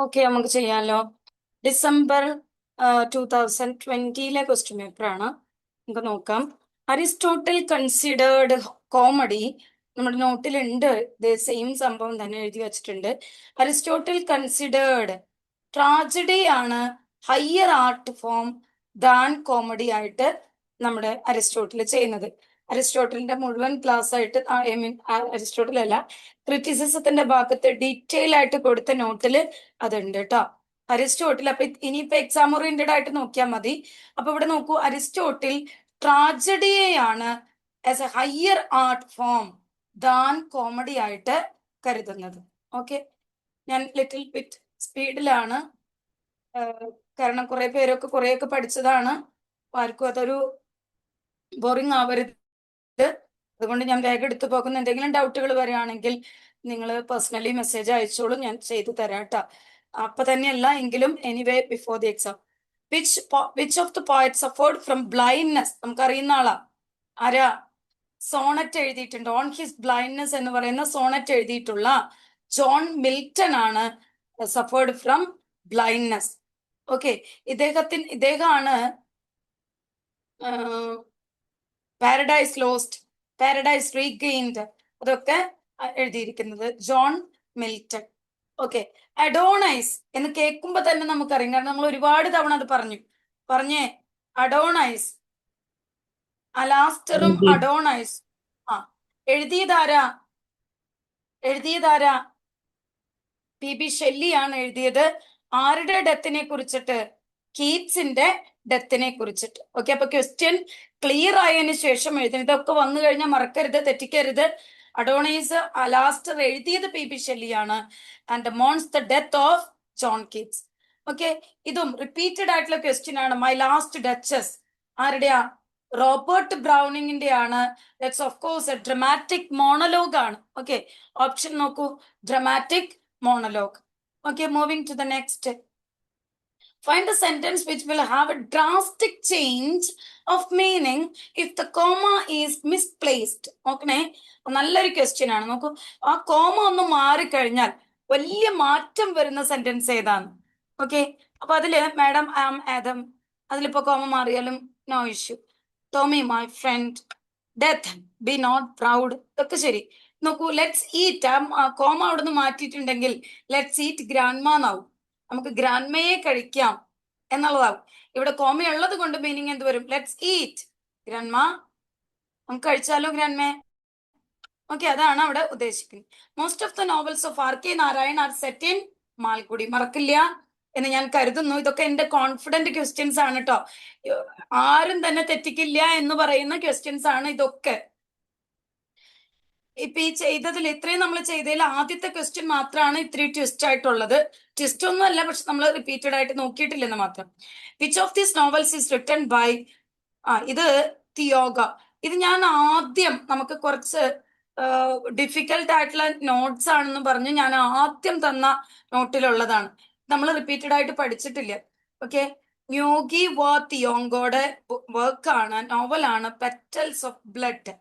Okay, നമുക്ക് ചെയ്യാമല്ലോ. December 2020 question പേപ്പറാണ്. നമുക്ക് നോക്കാം. അരിസ്റ്റോട്ടിൽ കൺസിഡേർഡ് കോമഡി, നമ്മുടെ നോട്ടിലുണ്ട്, ഇത് സെയിം സംഭവം തന്നെ എഴുതി വെച്ചിട്ടുണ്ട്. അരിസ്റ്റോട്ടിൽ കൺസിഡേർഡ് ട്രാജഡി ആണ് higher art form than comedy ആയിട്ട് നമ്മുടെ അരിസ്റ്റോട്ടിൽ ചെയ്യുന്നത്. അരിസ്റ്റോട്ടലിന്റെ മുഴുവൻ ക്ലാസ് ആയിട്ട്, ഐ മീൻ അരിസ്റ്റോട്ടിൽ അല്ല, ക്രിറ്റിസിസത്തിന്റെ ഭാഗത്ത് ഡീറ്റെയിൽ ആയിട്ട് കൊടുത്ത നോട്ടില് അതുണ്ട് കേട്ടോ. അരിസ്റ്റോട്ടിൽ, അപ്പൊ ഇനിയിപ്പോ എക്സാം ഓറിയന്റഡ് ആയിട്ട് നോക്കിയാൽ മതി. അപ്പൊ ഇവിടെ നോക്കൂ, അരിസ്റ്റോട്ടിൽ ട്രാജഡിയെയാണ് as a higher art form than comedy ആയിട്ട് കരുതുന്നത്. ഓക്കെ, ഞാൻ ലിറ്റിൽ ബിറ്റ് സ്പീഡിലാണ്, കാരണം കുറെ പേരൊക്കെ കുറെയൊക്കെ പഠിച്ചതാണ്. ആർക്കും അതൊരു ബോറിംഗ് ആവരുത്. അതുകൊണ്ട് ഞാൻ വേഗം എടുത്തു പോകുന്ന. എന്തെങ്കിലും ഡൗട്ടുകൾ വരികയാണെങ്കിൽ നിങ്ങൾ പേഴ്സണലി മെസ്സേജ് അയച്ചോളൂ, ഞാൻ ചെയ്തു തരാം കേട്ടോ. അപ്പൊ തന്നെയല്ല എങ്കിലും anyway before the exam. Which of the poet suffered from blindness? നമുക്കറിയുന്ന ആളാ. ആരാ? സോണറ്റ് എഴുതിയിട്ടുണ്ട്. ഓൺ ഹിസ് ബ്ലൈൻഡ്നെസ് എന്ന് പറയുന്ന സോണറ്റ് എഴുതിയിട്ടുള്ള ജോൺ മിൽട്ടൺ ആണ് സഫേർഡ് ഫ്രം ബ്ലൈൻഡ്നെസ്. ഓക്കെ, ഇദ്ദേഹമാണ് പാരഡൈസ് ലോസ്റ്റ്, പാരഡൈസ് റീഗെയിൻഡ്, അതൊക്കെ എഴുതിയിരിക്കുന്നത് ജോൺ മിൽട്ടൺ. ഓക്കെ, അഡോണൈസ് എന്ന് കേൾക്കുമ്പോ തന്നെ നമുക്കറിയാം, കാരണം നമ്മൾ ഒരുപാട് തവണ അത് പറഞ്ഞേ. അഡോണൈസ്, അലാസ്റ്ററും അഡോണൈസ്. ആ, എഴുതിയതാരാ? പി ഷെല്ലിയാണ് എഴുതിയത്. ആരുടെ ഡെത്തിനെ കുറിച്ചിട്ട്? കീറ്റ്സിന്റെ ഡെത്തിനെ കുറിച്ചിട്ട്. ഓക്കെ, അപ്പൊ ക്വസ്റ്റ്യൻ ക്ലിയർ ആയതിനു ശേഷം എഴുതണം. ഇതൊക്കെ വന്നു കഴിഞ്ഞാൽ മറക്കരുത്, തെറ്റിക്കരുത്. അഡോണൈസ്, അലാസ്റ്റർ എഴുതിയത് പി ഷെല്ലിയാണ്. And mourns the death of John Keats. Okay, ഇതും റിപ്പീറ്റഡ് ആയിട്ടുള്ള ക്വസ്റ്റ്യൻ ആണ്. മൈ ലാസ്റ്റ് ഡച്ചസ് ആരുടെയാ? റോബർട്ട് ബ്രൗണിങ്ങിന്റെ ആണ്. That's of course a dramatic monologue ആണ്. ഓക്കെ, ഓപ്ഷൻ നോക്കൂ, dramatic monologue. Okay, moving to the next. Find a sentence which will have a drastic change of meaning if the comma is misplaced. Okay, നല്ലൊരു question ആണ്. നോക്കൂ, ആ comma ഒന്ന് മാറിക്കഴിഞ്ഞാൽ വലിയ മാറ്റം വരുന്ന സെന്റൻസ് ഏതാണ്? ഓക്കെ, അപ്പൊ അതില് മാഡം ഐ ആം ആദം, അതിലിപ്പോ കോമ മാറിയാലും no issue. Tommy my friend, death be not proud, ഒക്കെ ശരി. നോക്കൂ, ലെറ്റ്സ് ഈറ്റ്, കോമ അവിടെ നിന്ന് മാറ്റിയിട്ടുണ്ടെങ്കിൽ ലെറ്റ്സ് ഈറ്റ് ഗ്രാൻഡ്മ എന്നാവും. നമുക്ക് ഗ്രാൻഡ്മയെ കഴിക്കാം എന്നുള്ളതാവും. ഇവിടെ കോമ ഉള്ളത് കൊണ്ട് മീനിങ് എന്ത് വരും? ലെറ്റ്സ് ഈറ്റ് ഗ്രാൻഡ്മ, നമുക്ക് കഴിച്ചാലോ ഗ്രാൻഡ്മേ. ഓക്കെ, അതാണ് അവിടെ ഉദ്ദേശിക്കുന്നത്. Most of the novels of R K Narayan are set in Malgudi. മറക്കില്ല എന്ന് ഞാൻ കരുതുന്നു. ഇതൊക്കെ എന്റെ കോൺഫിഡന്റ് ക്വസ്റ്റ്യൻസ് ആണ് കേട്ടോ. ആരും തന്നെ തെറ്റിക്കില്ല എന്ന് പറയുന്ന ക്വസ്റ്റ്യൻസ് ആണ് ഇതൊക്കെ. ഇപ്പൊ ഈ ചെയ്തതിൽ, ഇത്രയും നമ്മൾ ചെയ്തതിൽ ആദ്യത്തെ ക്വസ്റ്റ്യൻ മാത്രമാണ് ഇത്തിരി ട്വിസ്റ്റ് ആയിട്ടുള്ളത്. ട്വിസ്റ്റ് ഒന്നും അല്ല, പക്ഷെ നമ്മൾ റിപ്പീറ്റഡ് ആയിട്ട് നോക്കിയിട്ടില്ലെന്ന് മാത്രം. Which of these novels is written by, ഇത് തിയോഗ. ഇത് ഞാൻ ആദ്യം, നമുക്ക് കുറച്ച് ഡിഫിക്കൽട്ട് ആയിട്ടുള്ള നോട്ട്സ് ആണെന്ന് പറഞ്ഞ് ഞാൻ ആദ്യം തന്ന നോട്ടിലുള്ളതാണ്. നമ്മൾ റിപ്പീറ്റഡ് ആയിട്ട് പഠിച്ചിട്ടില്ല. ഓക്കെ, ന്യൂഗി വാ തിയോങ്കോയുടെ വർക്കാണ്, നോവലാണ് petals of blood.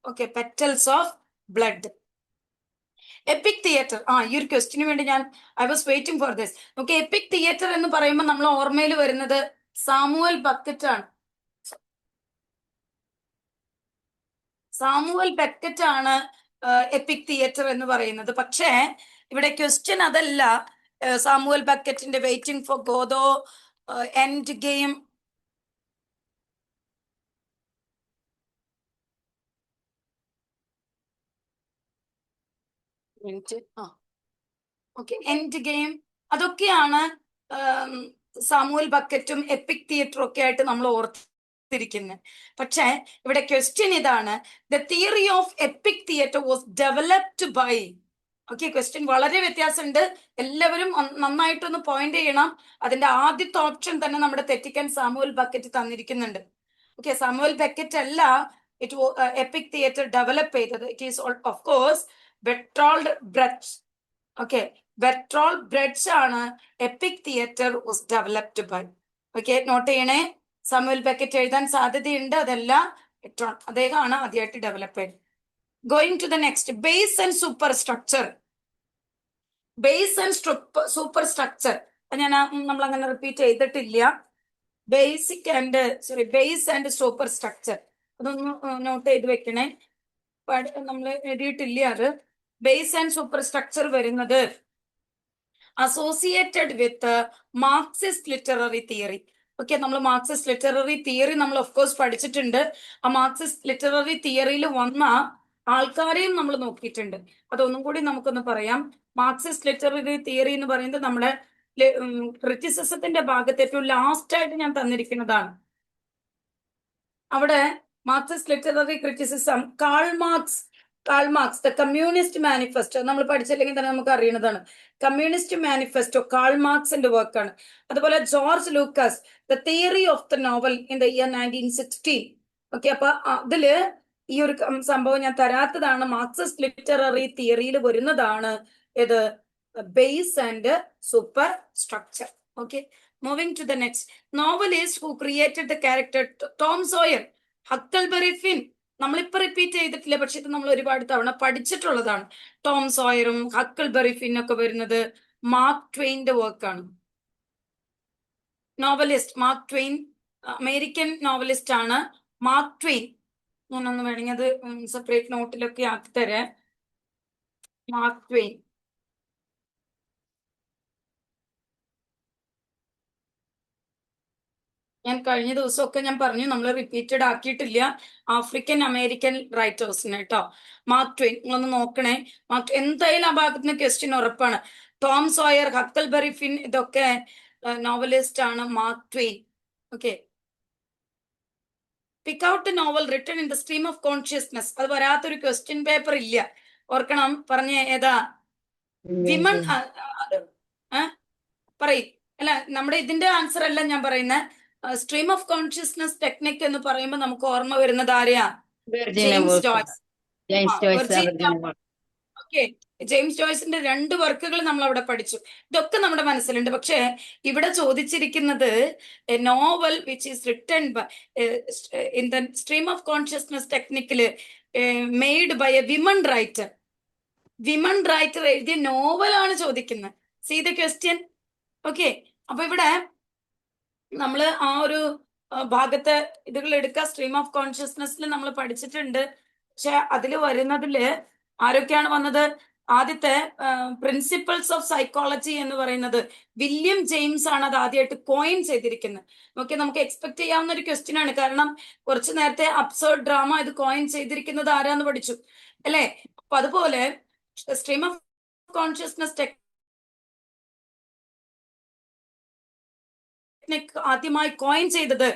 Okay, petals of blood. Epic theatre, ഈ ഒരു ക്വസ്റ്റിന് വേണ്ടി I was waiting for this. Okay, epic theatre എന്ന് പറയുമ്പോൾ നമ്മൾ ഓർമ്മയിൽ വരുന്നത് സാമുവൽ ബക്കറ്റ് ആണ്. സാമുവൽ ബക്കറ്റ് ആണ് എപ്പിക് തിയേറ്റർ എന്ന് പറയുന്നത്. പക്ഷേ ഇവിടെ ക്വസ്റ്റ്യൻ അതല്ല. സാമുവൽ ബക്കറ്റിന്റെ waiting for Godot, end game, okay, end game, അതൊക്കെയാണ് സാമുവൽ ബക്കറ്റും എപ്പിക് തിയേറ്ററും ഒക്കെ ആയിട്ട് നമ്മൾ ഓർത്തിരിക്കുന്നത്. പക്ഷെ ഇവിടെ ക്വസ്റ്റ്യൻ ഇതാണ്, the theory of EPIC theatre was developed by. Okay, question വളരെ വ്യത്യാസമുണ്ട്. എല്ലാവരും നന്നായിട്ടൊന്ന് പോയിന്റ് ചെയ്യണം. അതിന്റെ ആദ്യത്തെ ഓപ്ഷൻ തന്നെ നമ്മുടെ തെറ്റിക്കാൻ സാമുവൽ ബക്കറ്റ് തന്നിരിക്കുന്നുണ്ട്. ഓക്കെ, സാമുവൽ ബക്കറ്റ് അല്ല എപ്പിക് തിയേറ്റർ ഡെവലപ്പ് ചെയ്തത്. It is of course Bertolt Brecht. Okay, Bertolt Brecht ആണ് epic theatre was developed by. Okay, note ചെയ്യണേ. സാമുവൽ ബക്കറ്റ് എഴുതാൻ സാധ്യതയുണ്ട്, അതല്ല അദ്ദേഹമാണ് ആദ്യമായിട്ട് ഡെവലപ്പ് ചെയ്തത്. Going to the next, base and superstructure. Base and superstructure ഞാൻ നമ്മൾ അങ്ങനെ റിപ്പീറ്റ് ചെയ്തിട്ടില്ല. ബേസ് ആൻഡ് സൂപ്പർ സ്ട്രക്ചർ അതൊന്ന് നോട്ട് ചെയ്ത് വെക്കണേ. നമ്മൾ എഴുതിയിട്ടില്ല അത്. ബേസ് ആൻഡ് സൂപ്പർ സ്ട്രക്ചർ വരുന്നത് associated with Marxist literary theory. Okay, നമ്മൾ മാർക്സിസ്റ്റ് ലിറ്റററി തിയറി നമ്മൾ ഓഫ് കോഴ്സ് പഠിച്ചിട്ടുണ്ട്. ആ മാർക്സിസ്റ്റ് ലിറ്റററി തിയറിയിൽ വന്ന ആൾക്കാരെയും നമ്മൾ നോക്കിയിട്ടുണ്ട്. അതൊന്നും കൂടി നമുക്കൊന്ന് പറയാം. മാർക്സിസ്റ്റ് ലിറ്റററി തിയറി എന്ന് പറയുന്നത് നമ്മുടെ ക്രിറ്റിസിസത്തിന്റെ ഭാഗത്ത് ഏറ്റവും ലാസ്റ്റ് ആയിട്ട് ഞാൻ തന്നിരിക്കുന്നതാണ്. അവിടെ Marxist literary criticism Karl Marx the communist manifesto നമ്മൾ പഠിച്ചില്ലെങ്കിൽ തന്നെ നമുക്ക് അറിയുന്നതാണ്. കമ്മ്യൂണിസ്റ്റ് മാനിഫെസ്റ്റോ കാൾ മാർക്സിന്റെ വർക്കാണ്. അതുപോലെ George Lucas the theory of the novel in the year 1916. Okay, അപ്പൊ അതില് ഈ ഒരു സംഭവം ഞാൻ തരാത്തതാണ്. മാർക്സിസ്റ്റ് ലിറ്റററി തിയറിയിൽ വരുന്നതാണ് ഇത് base and superstructure. Okay, moving to the next. Novelist who created the character Tom Sawyer, Huckleberry Finn. നമ്മളിപ്പോ റിപ്പീറ്റ് ചെയ്തിട്ടില്ല, പക്ഷെ ഇത് നമ്മൾ ഒരുപാട് തവണ പഠിച്ചിട്ടുള്ളതാണ്. ടോം സോയറും ഹക്കൽബറി ഫിൻ ഒക്കെ വരുന്നത് മാർക്ക് ട്വെയിന്റെ വർക്കാണ്. Novelist mark Twain, American novelist ആണ് മാർക്ക് ട്വെയിൻ. ഞാനൊന്ന് വേണമെങ്കിൽ അത് സെപ്പറേറ്റ് നോട്ടിലൊക്കെ ആക്കി തരാം. Mark Twain. ഞാൻ കഴിഞ്ഞ ദിവസമൊക്കെ ഞാൻ പറഞ്ഞു, നമ്മൾ റിപ്പീറ്റഡ് ആക്കിയിട്ടില്ല ആഫ്രിക്കൻ അമേരിക്കൻ റൈറ്റേഴ്സിന് കേട്ടോ. മാർക്ക് ട്വെയിൻ നിങ്ങളൊന്ന് നോക്കണേ. എന്തായാലും ആ ഭാഗത്ത് നിന്ന് ക്വസ്റ്റ്യൻ ഉറപ്പാണ്. ടോം സോയർ, ഹക്കൽബറി ഫിൻ ഇതൊക്കെ നോവലിസ്റ്റ് ആണ് mark Twain. Okay, pick out A novel written in the stream of consciousness. അത് വരാത്തൊരു ക്വസ്റ്റ്യൻ പേപ്പർ ഇല്ല, ഓർക്കണം. പറഞ്ഞ ഏതാ? വിമൺ പറയും. അല്ല, നമ്മുടെ ഇതിന്റെ ആൻസർ അല്ല ഞാൻ പറയുന്നത്. സ്ട്രീം ഓഫ് കോൺഷ്യസ്നസ് ടെക്നിക് എന്ന് പറയുമ്പോൾ നമുക്ക് ഓർമ്മ വരുന്നത് ആരെയാ? James Joyce. ഓക്കെ, ജെയിംസ് ജോയ്സിന്റെ 2 വർക്കുകൾ നമ്മൾ അവിടെ പഠിച്ചു. ഇതൊക്കെ നമ്മുടെ മനസ്സിലുണ്ട്. പക്ഷെ ഇവിടെ ചോദിച്ചിരിക്കുന്നത് novel which is written in the stream of consciousness ടെക്നിക്കില് made by a women writer. Women writer എഴുതിയ നോവലാണ് ചോദിക്കുന്നത്. See the question. ഓക്കെ, അപ്പൊ ഇവിടെ നമ്മള് ആ ഒരു ഭാഗത്തെ ഇതുകൾ എടുക്കുക. സ്ട്രീം ഓഫ് കോൺഷ്യസ്നെസ്സിൽ നമ്മൾ പഠിച്ചിട്ടുണ്ട്. പക്ഷെ അതിൽ വരുന്നതില് ആരൊക്കെയാണ് വന്നത്? ആദ്യത്തെ പ്രിൻസിപ്പിൾസ് ഓഫ് സൈക്കോളജി എന്ന് പറയുന്നത് വില്യം ജെയിംസ് ആണ് അത് ആദ്യമായിട്ട് കോയിൻ ചെയ്തിരിക്കുന്നത്. ഓക്കെ, നമുക്ക് എക്സ്പെക്ട് ചെയ്യാവുന്ന ഒരു ക്വസ്റ്റ്യൻ ആണ്. കാരണം കുറച്ചു നേരത്തെ അബ്സേർഡ് ഡ്രാമ ഇത് കോയിൻ ചെയ്തിരിക്കുന്നത് ആരാന്ന് പഠിച്ചു അല്ലെ? അപ്പൊ അതുപോലെ സ്ട്രീം ഓഫ് കോൺഷ്യസ്നസ് ആദ്യമായി കോയിൻ ചെയ്തത്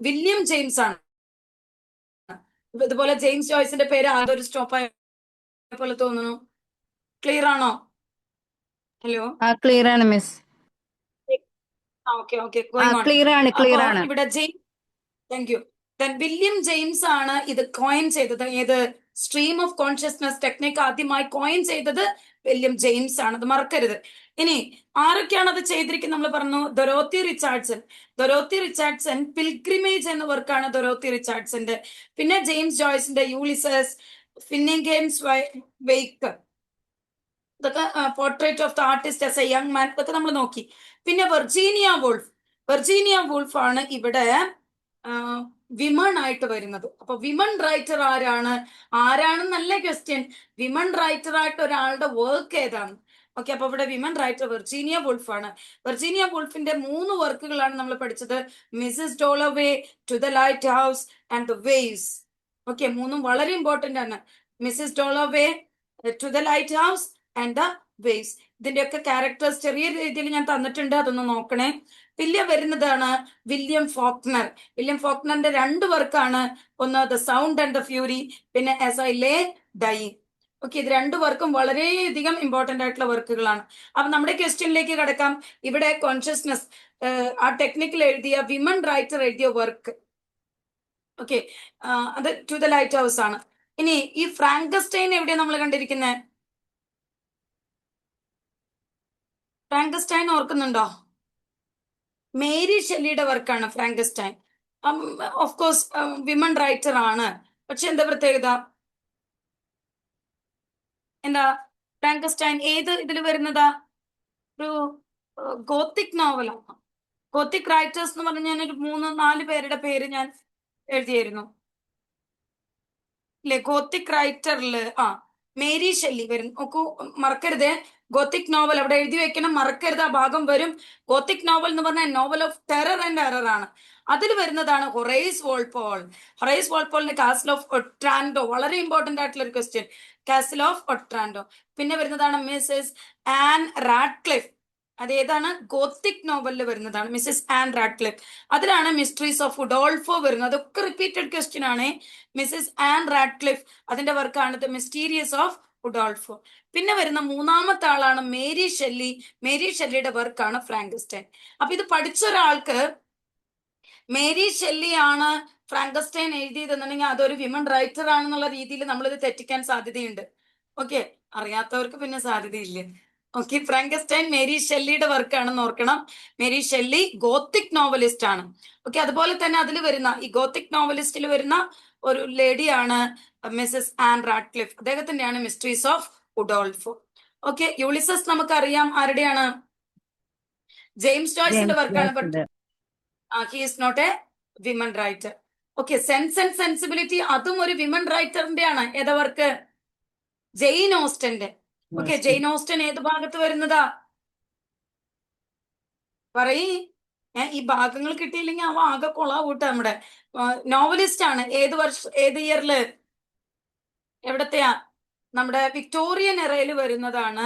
വില്യം ജെയിംസ് ആണ്. ഇതുപോലെ ജെയിംസ് ജോയ്സിന്റെ പേര് ആദ്യം സ്റ്റോപ്പ് ആയ പോലെ തോന്നുന്നു. ക്ലിയർ ആണോ? ഹലോ, ക്ലിയർ ആണ് മിസ്. ഓക്കെ ഓക്കെ, ക്ലിയർ ആണ്. ഇവിടെ താങ്ക് യു. വില്യം ജെയിംസ് ആണ് ഇത് കോയിൻ ചെയ്തത്. ഏത് സ്ട്രീം ഓഫ് കോൺഷ്യസ്നസ് ടെക്നിക് ആദ്യമായി കോയിൻ ചെയ്തത് വില്യം ജെയിംസ് ആണ്, അത് മറക്കരുത്. ഇനി ആരൊക്കെയാണ് അത് ചെയ്തിരിക്കുന്നത്? നമ്മൾ പറഞ്ഞു ഡൊറോത്തി റിച്ചാർഡ്സൺ പിൽഗ്രിമേജ് എന്ന വർക്കാണ് ഡൊറോത്തി റിച്ചാർഡ്സന്റെ. പിന്നെ ജെയിംസ് ജോയ്സിന്റെ യൂളിസസ്, ഫിന്നിംഗ്ഹാംസ് വെയ്ക്ക്, ഇതൊക്കെ portrait of the artist as A young man, ഇതൊക്കെ നമ്മൾ നോക്കി. പിന്നെ വെർജീനിയ വൂൾഫ് ആണ് ഇവിടെ വിമൺ ആയിട്ട് വരുന്നത്. അപ്പൊ വിമൺ റൈറ്റർ ആരാണെന്നല്ല ക്വസ്റ്റ്യൻ. വിമൺ റൈറ്റർ ആയിട്ട് ഒരാളുടെ വർക്ക് ഏതാണ്? ഓക്കെ, അപ്പൊ ഇവിടെ വിമൺ റൈറ്റർ വെർജീനിയ വൂൾഫ് ആണ്. വെർജീനിയ വൂൾഫിന്റെ 3 വർക്കുകളാണ് നമ്മൾ പഠിച്ചത്. Mrs Dalloway, to the lighthouse and the waves. Okay, 3ഉം വളരെ ഇമ്പോർട്ടന്റ് ആണ്. Mrs Dalloway, to the lighthouse and the waves. ഇതിന്റെയൊക്കെ ക്യാരക്ടേഴ്സ് ചെറിയ രീതിയിൽ ഞാൻ തന്നിട്ടുണ്ട്, അതൊന്ന് നോക്കണേ. പിന്നെ വരുന്നതാണ് വില്യം ഫോക്നറിന്റെ 2 വർക്കാണ്. ഒന്ന് the sound and the fury, പിന്നെ as I lay dying. Okay, ഇത് 2 വർക്കും വളരെയധികം ഇമ്പോർട്ടന്റ് ആയിട്ടുള്ള വർക്കുകളാണ്. അപ്പൊ നമ്മുടെ ക്വസ്റ്റ്യനിലേക്ക് കിടക്കാം. ഇവിടെ കോൺഷ്യസ്നസ് ആ ടെക്നിക്കിൽ എഴുതിയ വിമൺ റൈറ്റർ എഴുതിയ വർക്ക്. ഓക്കെ, അത് ടു ദ ലൈറ്റ് ഹൗസ് ആണ്. ഇനി ഈ ഫ്രാങ്കസ്റ്റൈൻ എവിടെയാണ് നമ്മൾ കണ്ടിരിക്കുന്നത്? ഫ്രാങ്കസ്റ്റൈൻ ഓർക്കുന്നുണ്ടോ? മേരി ഷെല്ലിയുടെ വർക്കാണ് Frankenstein. Of course women writer ആണ്. പക്ഷെ എന്താ പ്രത്യേകത? എന്താ? ഫ്രാങ്കസ്റ്റൈൻ ഏത് ഇതിൽ വരുന്നതാ? ഒരു ഗോത്തിക് നോവലാണ്. ഗോത്തിക് റൈറ്റേഴ്സ് എന്ന് പറഞ്ഞ ഞാനൊരു 3-4 പേരുടെ പേര് ഞാൻ എഴുതിയായിരുന്നു അല്ലെ? ഗോത്തിക് റൈറ്ററില് മേരി ഷെല്ലി വരും. നോക്കൂ, മറക്കരുത്. ഗോത്തിക് നോവൽ അവിടെ എഴുതി വെക്കണം, മറക്കരുത്. ആ ഭാഗം വരും. ഗോത്തിക് നോവൽ എന്ന് പറഞ്ഞാൽ novel of terror and error ആണ്. അതിൽ വരുന്നതാണ് ഹൊറൈസ് വോൾപോൾ. ഹൊറൈസ് വോൾപോളിന്റെ കാസിൽ ഓഫ് ഒട്രാൻഡോ, വളരെ ഇമ്പോർട്ടന്റ് ആയിട്ടുള്ള ഒരു ക്വസ്റ്റ്യൻ. Castle of ഒട്രാൻഡോ. പിന്നെ വരുന്നതാണ് മിസ്സസ് ആൻ റാഡ്ക്ലിഫ്. അത് ഏതാണ്? ഗോത്തിക് നോവലിൽ വരുന്നതാണ് മിസ്സസ് ആൻ റാഡ്ക്ലിഫ്. അതിലാണ് മിസ്റ്ററീസ് ഓഫ് ഉഡോൾഫോ വരുന്നത്. അതൊക്കെ റിപ്പീറ്റഡ് ക്വസ്റ്റ്യൻ ആണ്. മിസ്സസ് ആൻ റാഡ്ക്ലിഫ്, അതിന്റെ വർക്കാണ് ദ മിസ്റ്റീരിയസ് ഓഫ് ഉഡോൾഫോ. പിന്നെ വരുന്ന മൂന്നാമത്തെ ആളാണ് മേരി ഷെല്ലി. മേരി ഷെല്ലിയുടെ വർക്കാണ് ഫ്രാങ്കസ്റ്റൈൻ. അപ്പൊ ഇത് പഠിച്ച ഒരാൾക്ക് മേരി ഷെല്ലി ആണ് ഫ്രാങ്കസ്റ്റൈൻ എഴുതിയതെന്നുണ്ടെങ്കിൽ അതൊരു വിമൻ റൈറ്റർ ആണെന്നുള്ള രീതിയിൽ നമ്മളിത് തെറ്റിക്കാൻ സാധ്യതയുണ്ട്. ഓക്കെ, അറിയാത്തവർക്ക് പിന്നെ സാധ്യതയില്ല. ഓക്കെ, ഫ്രാങ്കസ്റ്റൈൻ മേരി ഷെല്ലിയുടെ വർക്കാണെന്ന് ഓർക്കണം. മേരി ഷെല്ലി ഗോത്തിക് നോവലിസ്റ്റ് ആണ്. ഓക്കെ, അതുപോലെ തന്നെ അതിൽ വരുന്ന ഈ ഗോത്തിക് നോവലിസ്റ്റിൽ വരുന്ന ഒരു ലേഡിയാണ് മിസ്സസ് ആൻ റാഡ്ക്ലിഫ്. അദ്ദേഹത്തിന്റെയാണ് mysteries of Udolpho. Okay, Ulysses നമുക്കറിയാം ആരുടെയാണ്? ജെയിംസ് ജോയ്സിന്റെ ജെയിംസ് വർക്കാണ്. ബട്ട് ജോയ്സിന്റെ. He is not a women writer. Okay, sense and sensibility അതും ഒരു വിമൻ റൈറ്ററിന്റെ ആണ്. ഏതാ വർക്ക്? ജെയിൻ ഓസ്റ്റന്റെ. ഓക്കെ, ജെയിൻ ഓസ്റ്റൻ ഏത് ഭാഗത്ത് വരുന്നതാ? പറയ്. ഈ ഭാഗങ്ങൾ കിട്ടിയില്ലെങ്കിൽ അവ ആകെ കൊളാവൂട്ട. നമ്മുടെ നോവലിസ്റ്റ് ആണ്. ഏത് വർഷം, ഏത് ഇയറില്, എവിടത്തെയാ? നമ്മുടെ വിക്ടോറിയൻ എറയിൽ വരുന്നതാണ്.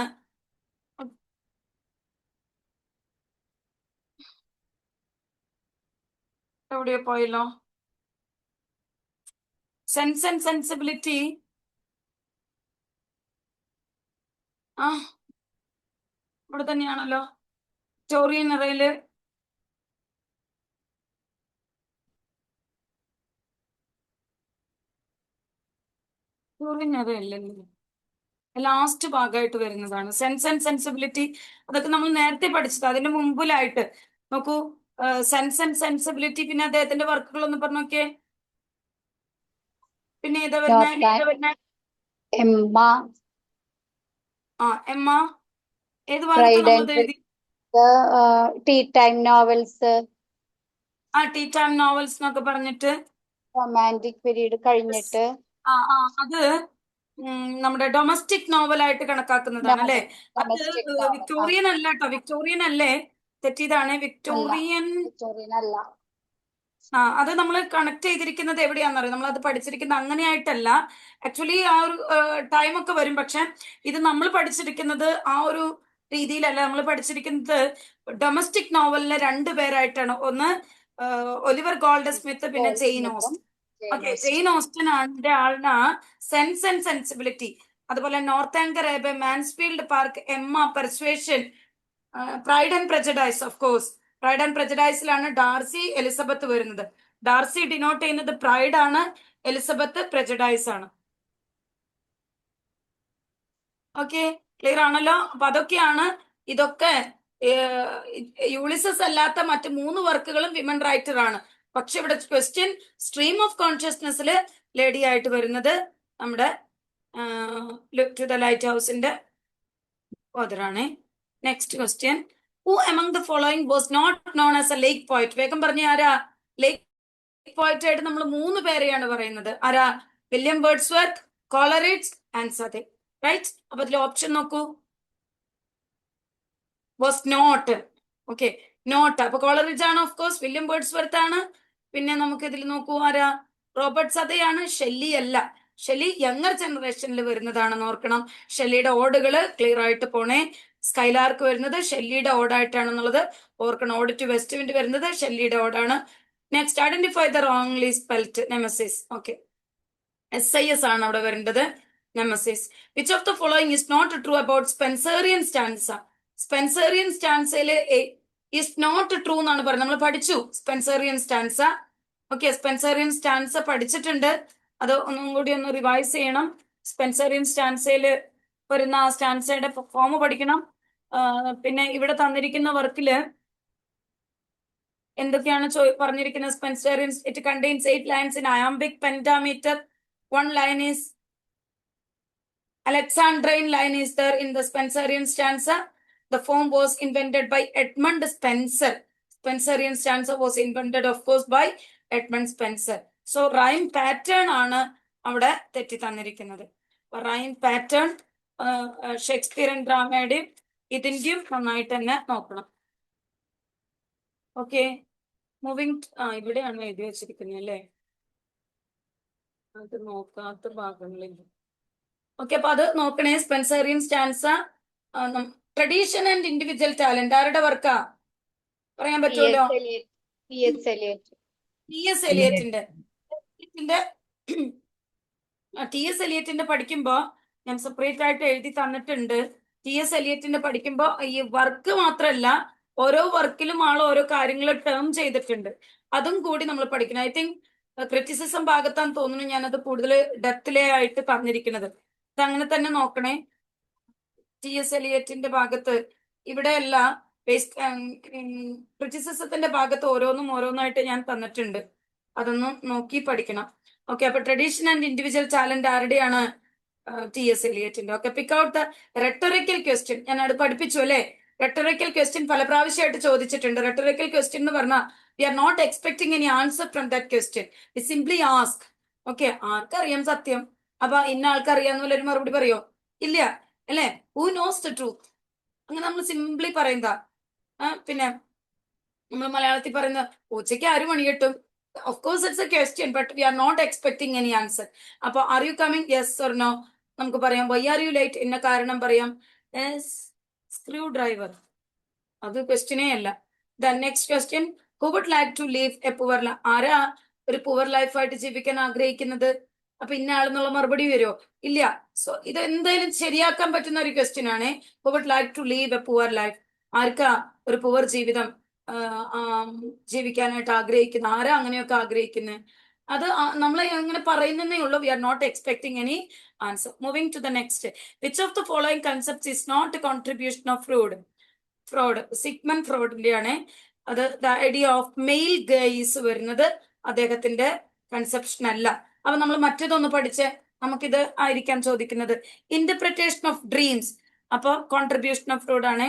എവിടെയോ പോയല്ലോ. സെൻസ് ആൻഡ് സെൻസിബിലിറ്റി ഇവിടെ തന്നെയാണല്ലോ, വിക്ടോറിയൻ എറയില്. വിക്ടോറിയൻ എറയല്ലല്ലോ, ലാസ്റ്റ് ഭാഗമായിട്ട് വരുന്നതാണ് സെൻസ് ആൻഡ് സെൻസിബിലിറ്റി. അതൊക്കെ നമ്മൾ നേരത്തെ പഠിച്ചത്, അതിന്റെ മുമ്പിലായിട്ട്. നോക്കൂ, സെൻസ് ആൻഡ് സെൻസിബിലിറ്റി. പിന്നെ അദ്ദേഹത്തിന്റെ വർക്കുകളൊന്ന് പറഞ്ഞോക്കെ. പിന്നെ ഏതാ വരുന്ന? എമ്മ, എമ്മ ഏത് ഭാഗത്ത് പ്രൈഡ് നമ്മളത് ആൻഡ് എഴുതി? Tea time novels, tea time novels എന്നൊക്കെ പറഞ്ഞിട്ട് റൊമാൻറ്റിക് പീരീഡ് കഴിഞ്ഞിട്ട്. അത് നമ്മുടെ ഡൊമസ്റ്റിക് നോവലായിട്ട് കണക്കാക്കുന്നതാണ് അല്ലെ? അത് ഡൊമസ്റ്റിക് നോവൽ. വിക്ടോറിയൻ അല്ല കേട്ടോ, വിക്ടോറിയൻ അല്ലേ? തെറ്റിയതാണ്. വിക്ടോറിയൻ വിക്ടോറിയൻ അല്ല. അത് നമ്മൾ കണക്ട് ചെയ്തിരിക്കുന്നത് എവിടെയാണെന്നറിയോ? നമ്മൾ അത് പഠിച്ചിരിക്കുന്നത് അങ്ങനെയായിട്ടല്ല. ആക്ച്വലി ആ ഒരു ടൈം ഒക്കെ വരും. പക്ഷെ ഇത് നമ്മൾ പഠിച്ചിരിക്കുന്നത് ആ ഒരു രീതിയിലല്ല. നമ്മൾ പഠിച്ചിരിക്കുന്നത് ഡൊമസ്റ്റിക് നോവലിലെ 2 പേരായിട്ടാണ്. ഒന്ന് ഒലിവർ ഗോൾഡ് സ്മിത്ത്, പിന്നെ Jane Austen. Okay, Jane Austen ആളുടെ സെൻസ് ആൻഡ് സെൻസിബിലിറ്റി, അതുപോലെ Northanger Abbey, Mansfield Park, Emma, Persuasion, Pride and Prejudice. Of course, Pride and പ്രജഡൈസിലാണ് ഡാർസി എലിസബത്ത് വരുന്നത്. ഡാർസി ഡിനോട്ട് ചെയ്യുന്നത് പ്രൈഡ് ആണ്, Elizabeth prejudice ആണ്. Okay, clear ആണല്ലോ? അപ്പൊ അതൊക്കെയാണ്. ഇതൊക്കെ യൂളിസസ് അല്ലാത്ത മറ്റ് 3 വർക്കുകളും വിമൻ റൈറ്റർ ആണ്. പക്ഷെ ഇവിടെ ക്വസ്റ്റ്യൻ സ്ട്രീം ഓഫ് കോൺഷ്യസ്നെസ്സിൽ ലേഡി ആയിട്ട് വരുന്നത് നമ്മുടെ ലുക്ക് ടു ദ ലൈറ്റ് ഹൗസിന്റെ ഓതറാണ്. Next question, who among the following was not known as a lake poet? വേഗം പറഞ്ഞ ആരാ ലേക്ക് പോയിറ്റ് ആയിട്ട് നമ്മൾ 3 പേരെയാണ് പറയുന്നത്. ആരാ? William Wordsworth, Coleridge and Southey. Right? അപ്പൊ അതിൽ ഓപ്ഷൻ നോക്കൂ. Was not. Okay, not. അപ്പൊ കോളറിഡ്ജ് ആണ്, ഓഫ് കോഴ്സ്. വില്യം വേർഡ്സ്വർത്ത് ആണ്. പിന്നെ നമുക്ക് ഇതിൽ നോക്കൂ, ആരാ? റോബർട്ട് സതയാണ്. ഷെല്ലി അല്ല. ഷെല്ലി യങ്ങർ ജനറേഷനിൽ വരുന്നതാണെന്ന് ഓർക്കണം. ഷെല്ലിയുടെ ഓടുകൾ ക്ലിയർ ആയിട്ട് പോണേ. സ്കൈലാർക്ക് വരുന്നത് ഷെല്ലിയുടെ ഓടായിട്ടാണെന്നുള്ളത് ഓർക്കണം. ഓഡ് ടു വെസ്റ്റ് വിൻഡ് വരുന്നത് ഷെല്ലിയുടെ ഓടാണ്. Next, identify the wrongly spelt nemesis. Okay, SIS ആണ് അവിടെ വരേണ്ടത്, nemesis. Which of the following is not true about Spenserian stanza? Spenserian സ്റ്റാൻസയില് ഇസ് നോട്ട് ട്രൂ എന്നാണ് പറയുന്നത്. നമ്മൾ പഠിച്ചു Spenserian stanza. Okay, Spenserian stanza പഠിച്ചിട്ടുണ്ട്. അത് ഒന്നും കൂടി ഒന്ന് റിവൈസ് ചെയ്യണം. സ്പെൻസേറിയൻ സ്റ്റാൻസയിൽ വരുന്ന ആ സ്റ്റാൻസയുടെ ഫോം പഠിക്കണം. പിന്നെ ഇവിടെ തന്നിരിക്കുന്ന വർക്കില് എന്തൊക്കെയാണ് പറഞ്ഞിരിക്കുന്നത്? Spenserian, it contains 8 lines in iambic pentameter. 1 line is Alexandrine line is there in the Spenserian stanza. The form was invented by Edmund Spenser. Spenserian stanza was invented, of course, by Edmund Spenser. So rhyme pattern ആണ് അവിടെ തെറ്റി തന്നിരിക്കുന്നത്. Rhyme pattern ഷേക്സ്പിയറൻ ഡ്രാമയുടെയും ഇതിന്റെയും നന്നായിട്ട് തന്നെ നോക്കണം. Okay, moving. ഇവിടെയാണ് എഴുതി വെച്ചിരിക്കുന്നത് അല്ലേ, അത് നോക്കാത്ത ഭാഗങ്ങളിൽ. ഓക്കെ, അപ്പൊ അത് നോക്കണേ. Spenserian stanza, tradition and individual talent ആരുടെ വർക്കാ പറയാൻ പറ്റുമല്ലോ? T.S. Eliot. T.S. എലിയറ്റിന്റെ T.S. എലിയറ്റിന്റെ പഠിക്കുമ്പോ ഞാൻ സെപ്പറേറ്റ് ആയിട്ട് എഴുതി തന്നിട്ടുണ്ട്. T.S. എലിയറ്റിന്റെ പഠിക്കുമ്പോ ഈ വർക്ക് മാത്രമല്ല, ഓരോ വർക്കിലും ആൾ ഓരോ കാര്യങ്ങൾ ടേം ചെയ്തിട്ടുണ്ട്, അതും കൂടി നമ്മൾ പഠിക്കണം. ഐ തിങ്ക് ക്രിറ്റിസിസം ഭാഗത്താന്ന് തോന്നുന്നു ഞാനത് കൂടുതൽ ഡെപ്തിലേ ആയിട്ട് തന്നിരിക്കുന്നത്. അങ്ങനെ തന്നെ നോക്കണേ. T.S. എലിയറ്റിന്റെ ഭാഗത്ത് ഇവിടെയല്ല, ക്രിറ്റിസിസത്തിന്റെ ഭാഗത്ത് ഓരോന്നും ഓരോന്നായിട്ട് ഞാൻ തന്നിട്ടുണ്ട്, അതൊന്നും നോക്കി പഠിക്കണം. ഓക്കെ, അപ്പൊ ട്രഡീഷൻ ആൻഡ് ഇൻഡിവിജ്വൽ ടാലന്റ് ആരുടെയാണ്? T.S. എലിയറ്റിന്റെ. Okay, pick out the rhetorical question. ഞാൻ അത് പഠിപ്പിച്ചു അല്ലെ? റെട്ടോറിക്കൽ ക്വസ്റ്റ്യൻ പല പ്രാവശ്യമായിട്ട് ചോദിച്ചിട്ടുണ്ട്. റെട്ടോറിക്കൽ ക്വസ്റ്റ്യൻ എന്ന് പറഞ്ഞാൽ we are not expecting any answer from that question, we simply ask. Okay, ആർക്കറിയാം സത്യം? അപ്പൊ ഇന്ന ആൾക്കറിയാന്നുള്ള ഒരു മറുപടി പറയോ? ഇല്ല അല്ലെ? Who knows the truth? അങ്ങനെ നമ്മൾ സിംപ്ലി പറയുന്നതാ. പിന്നെ നമ്മൾ മലയാളത്തിൽ പറയുന്ന ഉച്ചയ്ക്ക് 6 മണി കിട്ടും. Of course it's a question, but we are not expecting any answer. അപ്പൊ are you coming, yes or no നമുക്ക് പറയാം. വൈ ആർ യു ലേറ്റ്, ഇന്ന കാരണം പറയാം. സ്ക്രൂ ഡ്രൈവർ, അത് ക്വസ്റ്റ്യനേ അല്ല. The next question, who would like to leave a poor life? ആരാ ഒരു പുവർ ലൈഫായിട്ട് ജീവിക്കാൻ ആഗ്രഹിക്കുന്നത്? അപ്പൊ ഇന്ന ആളെന്നുള്ള മറുപടി വരുമോ? ഇല്ല. സോ ഇത് എന്തായാലും ശരിയാക്കാൻ പറ്റുന്ന ഒരു ക്വസ്റ്റ്യൻ ആണ്. Who would like to leave a poor life? ആർക്കാ ഒരു പുവർ ജീവിതം ജീവിക്കാനായിട്ട് ആഗ്രഹിക്കുന്നത്? ആരാ അങ്ങനെയൊക്കെ ആഗ്രഹിക്കുന്നത്? അത് നമ്മൾ അങ്ങനെ പറയുന്നേ ഉള്ളൂ. We are not expecting any answer. Moving to the next. Which of the following concepts is not a contribution of Freud? Sigmund ഫ്രോഡിന്റെ ആണ് അത്. The idea of male gaze വരുന്നത് അദ്ദേഹത്തിന്റെ കൺസെപ്ഷൻ അല്ല. അപ്പൊ നമ്മൾ മറ്റേതൊന്ന് പഠിച്ച് നമുക്കിത് ആയിരിക്കാം ചോദിക്കുന്നത്. ഇന്റർപ്രിട്ടേഷൻ ഓഫ് ഡ്രീംസ്, അപ്പൊ കോൺട്രിബ്യൂഷൻ ഓഫ് ഫ്രോഡ് ആണ്.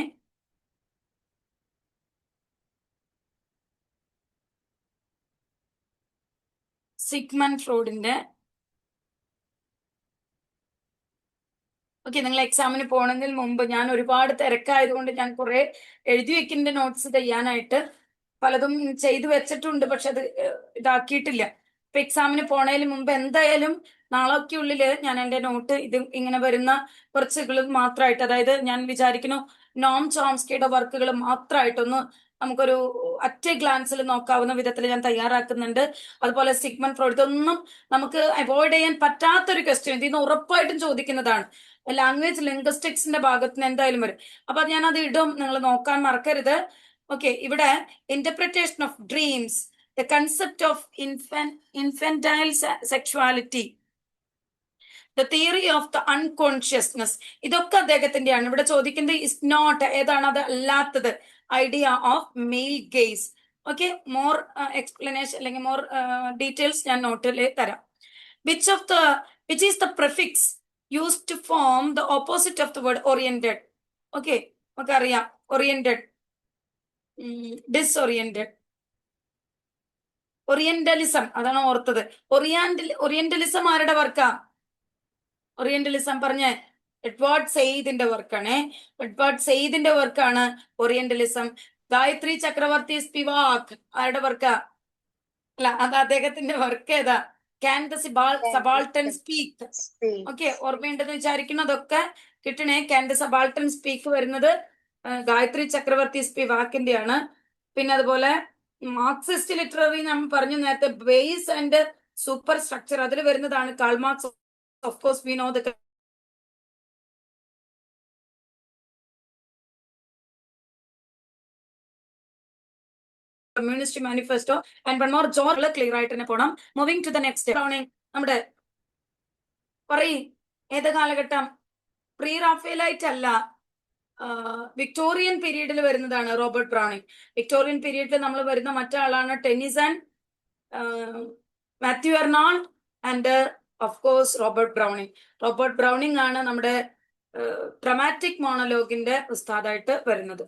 സിഗ്മണ്ട് ഫ്രോഡിന്റെ. ഓക്കെ, നിങ്ങൾ എക്സാമിന് പോകണമെങ്കിൽ മുമ്പ്, ഞാൻ ഒരുപാട് തിരക്കായതുകൊണ്ട് ഞാൻ കുറെ എഴുതി വെക്കുന്ന നോട്ട്സ് ചെയ്യാനായിട്ട് പലതും ചെയ്തു വെച്ചിട്ടുണ്ട്, പക്ഷെ അത് ഇതാക്കിയിട്ടില്ല. ഇപ്പൊ എക്സാമിന് പോണതിന് മുമ്പ് എന്തായാലും നാളേക്കുള്ളില് ഞാൻ എന്റെ നോട്ട് ഇത് ഇങ്ങനെ വരുന്ന കുറച്ചുകൾ മാത്രമായിട്ട്, അതായത് ഞാൻ വിചാരിക്കുന്നു നോം ചോംസ്കിയുടെ വർക്കുകൾ മാത്രമായിട്ടൊന്ന് നമുക്കൊരു ഒറ്റ ഗ്ലാൻസിൽ നോക്കാവുന്ന വിധത്തിൽ ഞാൻ തയ്യാറാക്കുന്നുണ്ട്. അതുപോലെ സിഗ്മണ്ട് ഫ്രോയിഡ്, ഇതൊന്നും നമുക്ക് അവോയ്ഡ് ചെയ്യാൻ പറ്റാത്തൊരു ക്വസ്റ്റ്യൻ, ഇതിന്ന് ഉറപ്പായിട്ടും ചോദിക്കുന്നതാണ്. ലാംഗ്വേജ് ലിംഗ്വിസ്റ്റിക്സിന്റെ ഭാഗത്ത് നിന്ന് എന്തായാലും വരും. അപ്പൊ ഞാൻ അത് ഇടും, നിങ്ങൾ നോക്കാൻ മറക്കരുത്. ഓക്കെ, ഇവിടെ interpretation of dreams, the concept of infantile sexuality, the theory of the unconsciousness, ഇതൊക്കെ അദ്ദേഹത്തിന്റെയാണ്. ഇവിടെ ചോദിക്കുന്നത് ഇസ് നോട്ട്, ഏതാണ് അത് അല്ലാത്തത്? Idea of male guys. Okay, more explanation അല്ലെങ്കിൽ മോർ ഡീറ്റെയിൽസ് ഞാൻ നോട്ടിൽ തരാം. Which is the prefix used to form the opposite of the word oriented? Okay, നമുക്കറിയാം oriented, disoriented. ഓറിയന്റലിസം, അതാണ് ഓർത്തത്. ഓറിയന്റലിസം ആരുടെ വർക്കാ? ഓറിയന്റലിസം പറഞ്ഞ എഡ്വേർഡ് സെയ്ദിന്റെ വർക്കാണ്. എഡ്വേർഡ് സെയ്ദിന്റെ വർക്കാണ് ഓറിയന്റലിസം. ഗായത്രി ചക്രവർത്തി സ്പിവാക് ആരുടെ വർക്കാ? അല്ല, അത് അദ്ദേഹത്തിന്റെ വർക്ക് ഏതാ? Can the subaltern speak? Okay, ഓർമ്മയുണ്ടെന്ന് വിചാരിക്കുന്നു. അതൊക്കെ കിട്ടണേ. Can the subaltern speak വരുന്നത് ഗായത്രി ചക്രവർത്തി സ്പിവാക്കിന്റെ ആണ്. പിന്നെ അതുപോലെ മാർക്സിസ്റ്റ് ലിറ്റററി നമ്മൾ പറഞ്ഞു നേരത്തെ, ബേസ് ആൻഡ് സൂപ്പർ സ്ട്രക്ചർ, അതിൽ വരുന്നതാണ് Karl Marx. Of course we know the communist manifesto and one more George. Clear ആയിട്ട് തന്നെ പോണം. Moving to the next. നമ്മുടെ പറയും ഏത് കാലഘട്ടം? പ്രീ റാഫേലൈറ്റ് അല്ല, വിക്ടോറിയൻ പീരീഡിൽ വരുന്നതാണ് റോബർട്ട് ബ്രൗണിങ്. വിക്ടോറിയൻ പീരീഡിൽ നമ്മൾ വരുന്ന മറ്റാളാണ് Tennyson, Matthew Arnold and of course Robert Browning ആണ് നമ്മുടെ ഡ്രമാറ്റിക് മോണോലോഗിന്റെ ഉസ്താദായിട്ട് വരുന്നത്.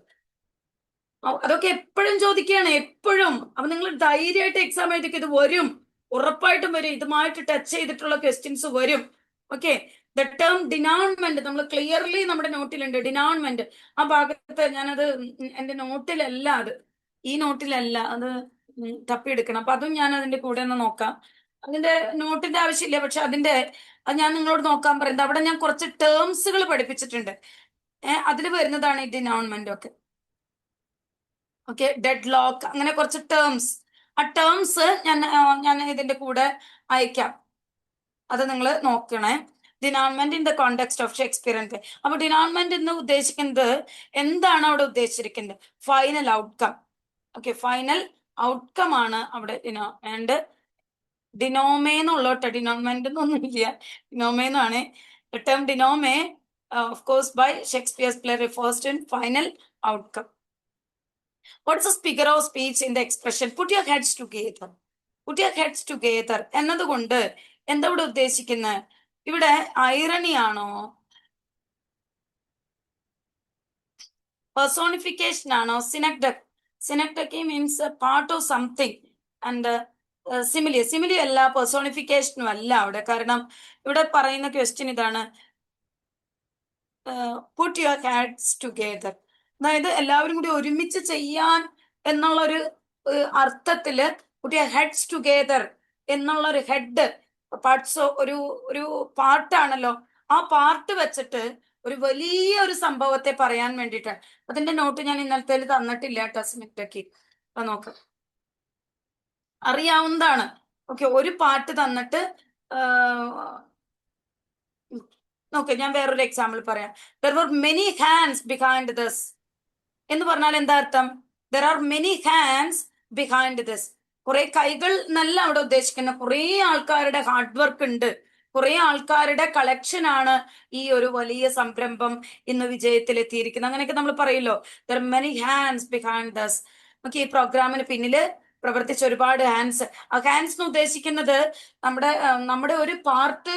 അതൊക്കെ എപ്പോഴും ചോദിക്കുകയാണ്, എപ്പോഴും. അപ്പൊ നിങ്ങൾ ധൈര്യമായിട്ട് എക്സാം എഴുതിക്ക്, ഇത് വരും, ഉറപ്പായിട്ടും വരും. ഇതുമായിട്ട് ടച്ച് ചെയ്തിട്ടുള്ള ക്വസ്റ്റ്യൻസ് വരും. ഓക്കെ, ദ ടേം ഡിനൗൺമെന്റ് നമ്മൾ ക്ലിയർലി നമ്മുടെ നോട്ടിലുണ്ട്. ഡിനൗൺമെന്റ് ആ ഭാഗത്ത് ഞാനത് എന്റെ നോട്ടിലല്ല, ഈ നോട്ടിലല്ല, അത് തപ്പിയെടുക്കണം. അപ്പൊ അതും ഞാൻ അതിന്റെ കൂടെ ഒന്ന് നോക്കാം. അതിന്റെ നോട്ടിന്റെ ആവശ്യമില്ല, പക്ഷെ അത് ഞാൻ നിങ്ങളോട് നോക്കാൻ പറയുന്നത്. അവിടെ ഞാൻ കുറച്ച് ടേംസുകൾ പഠിപ്പിച്ചിട്ടുണ്ട്. അതിൽ വരുന്നതാണ് ഈ ഡിനൗൺമെന്റ് ഒക്കെ. ഓക്കെ, ഡെഡ് ലോക്ക്, അങ്ങനെ കുറച്ച് ടേംസ്. ആ ടേംസ് ഞാൻ ഇതിന്റെ കൂടെ അയക്കാം, അത് നിങ്ങൾ നോക്കണേ. Denouement in the context of Shakespeare. അപ്പൊ ഡിനൗൺമെന്റ് എന്ന് ഉദ്ദേശിക്കുന്നത് എന്താണ്? അവിടെ ഉദ്ദേശിച്ചിരിക്കുന്നത് final outcome. Okay, final outcome ആണ് അവിടെ ഡിനോമേന്റ്. ഡിനോമേന്നുള്ളോട്ടെ, ഡിനോൺമെന്റ് എന്നൊന്നുമില്ല, ഡിനോമേന്നാണ്. Term denouement of course by Shakespeare's play refers to final outcome. What is the figure of speech in the expression put your heads together? Put your heads together എന്നതുകൊണ്ട് എന്താ ഇവിടെ ഉദ്ദേശിക്കുന്നത്? ഇവിടെ ഐറണി ആണോ, personification ആണോ, synecdoche means a part of something, and simile അല്ല, personification അല്ല അവിടെ. കാരണം ഇവിടെ പറയുന്ന ക്വസ്റ്റ്യൻ ഇതാണ്, പുട്ട് യുവർ ഹാൻഡ്സ് ടുഗെദർ. അതായത് എല്ലാവരും കൂടി ഒരുമിച്ച് ചെയ്യാൻ എന്നുള്ളൊരു അർത്ഥത്തില് പുട്ട് യുവർ ഹെഡ്സ് ടുഗെദർ എന്നുള്ളൊരു ഹെഡ് പാർട്സ്, ഒരു പാർട്ടാണല്ലോ. ആ പാർട്ട് വെച്ചിട്ട് ഒരു വലിയ ഒരു സംഭവത്തെ പറയാൻ വേണ്ടിയിട്ടാണ്. അതിന്റെ നോട്ട് ഞാൻ ഇന്നലത്തേൽ തന്നിട്ടില്ല കേട്ടോ, സ്മിറ്റൊക്കെ. അപ്പൊ നോക്ക്, അറിയാവുന്നതാണ്. ഓക്കെ, ഒരു പാർട്ട് തന്നിട്ട് നോക്കെ, ഞാൻ വേറൊരു എക്സാമ്പിൾ പറയാം. There were many hands behind this എന്ന് പറഞ്ഞാൽ എന്താ അർത്ഥം? There are many hands behind this. കുറെ കൈകൾ എന്നല്ല അവിടെ ഉദ്ദേശിക്കുന്ന, കുറെ ആൾക്കാരുടെ ഹാർഡ് വർക്ക് ഉണ്ട്, കുറെ ആൾക്കാരുടെ കളക്ഷൻ ആണ് ഈ ഒരു വലിയ സംരംഭം ഇന്ന് വിജയത്തിലെത്തിയിരിക്കുന്നത്. അങ്ങനെയൊക്കെ നമ്മൾ പറയല്ലോ, there many hands behind this. നമുക്ക് ഈ പ്രോഗ്രാമിന് പിന്നില് പ്രവർത്തിച്ച ഒരുപാട് ഹാൻഡ്സ്. ആ ഹാൻഡ്സ് എന്ന് ഉദ്ദേശിക്കുന്നത് നമ്മുടെ ഒരു പാർട്ട്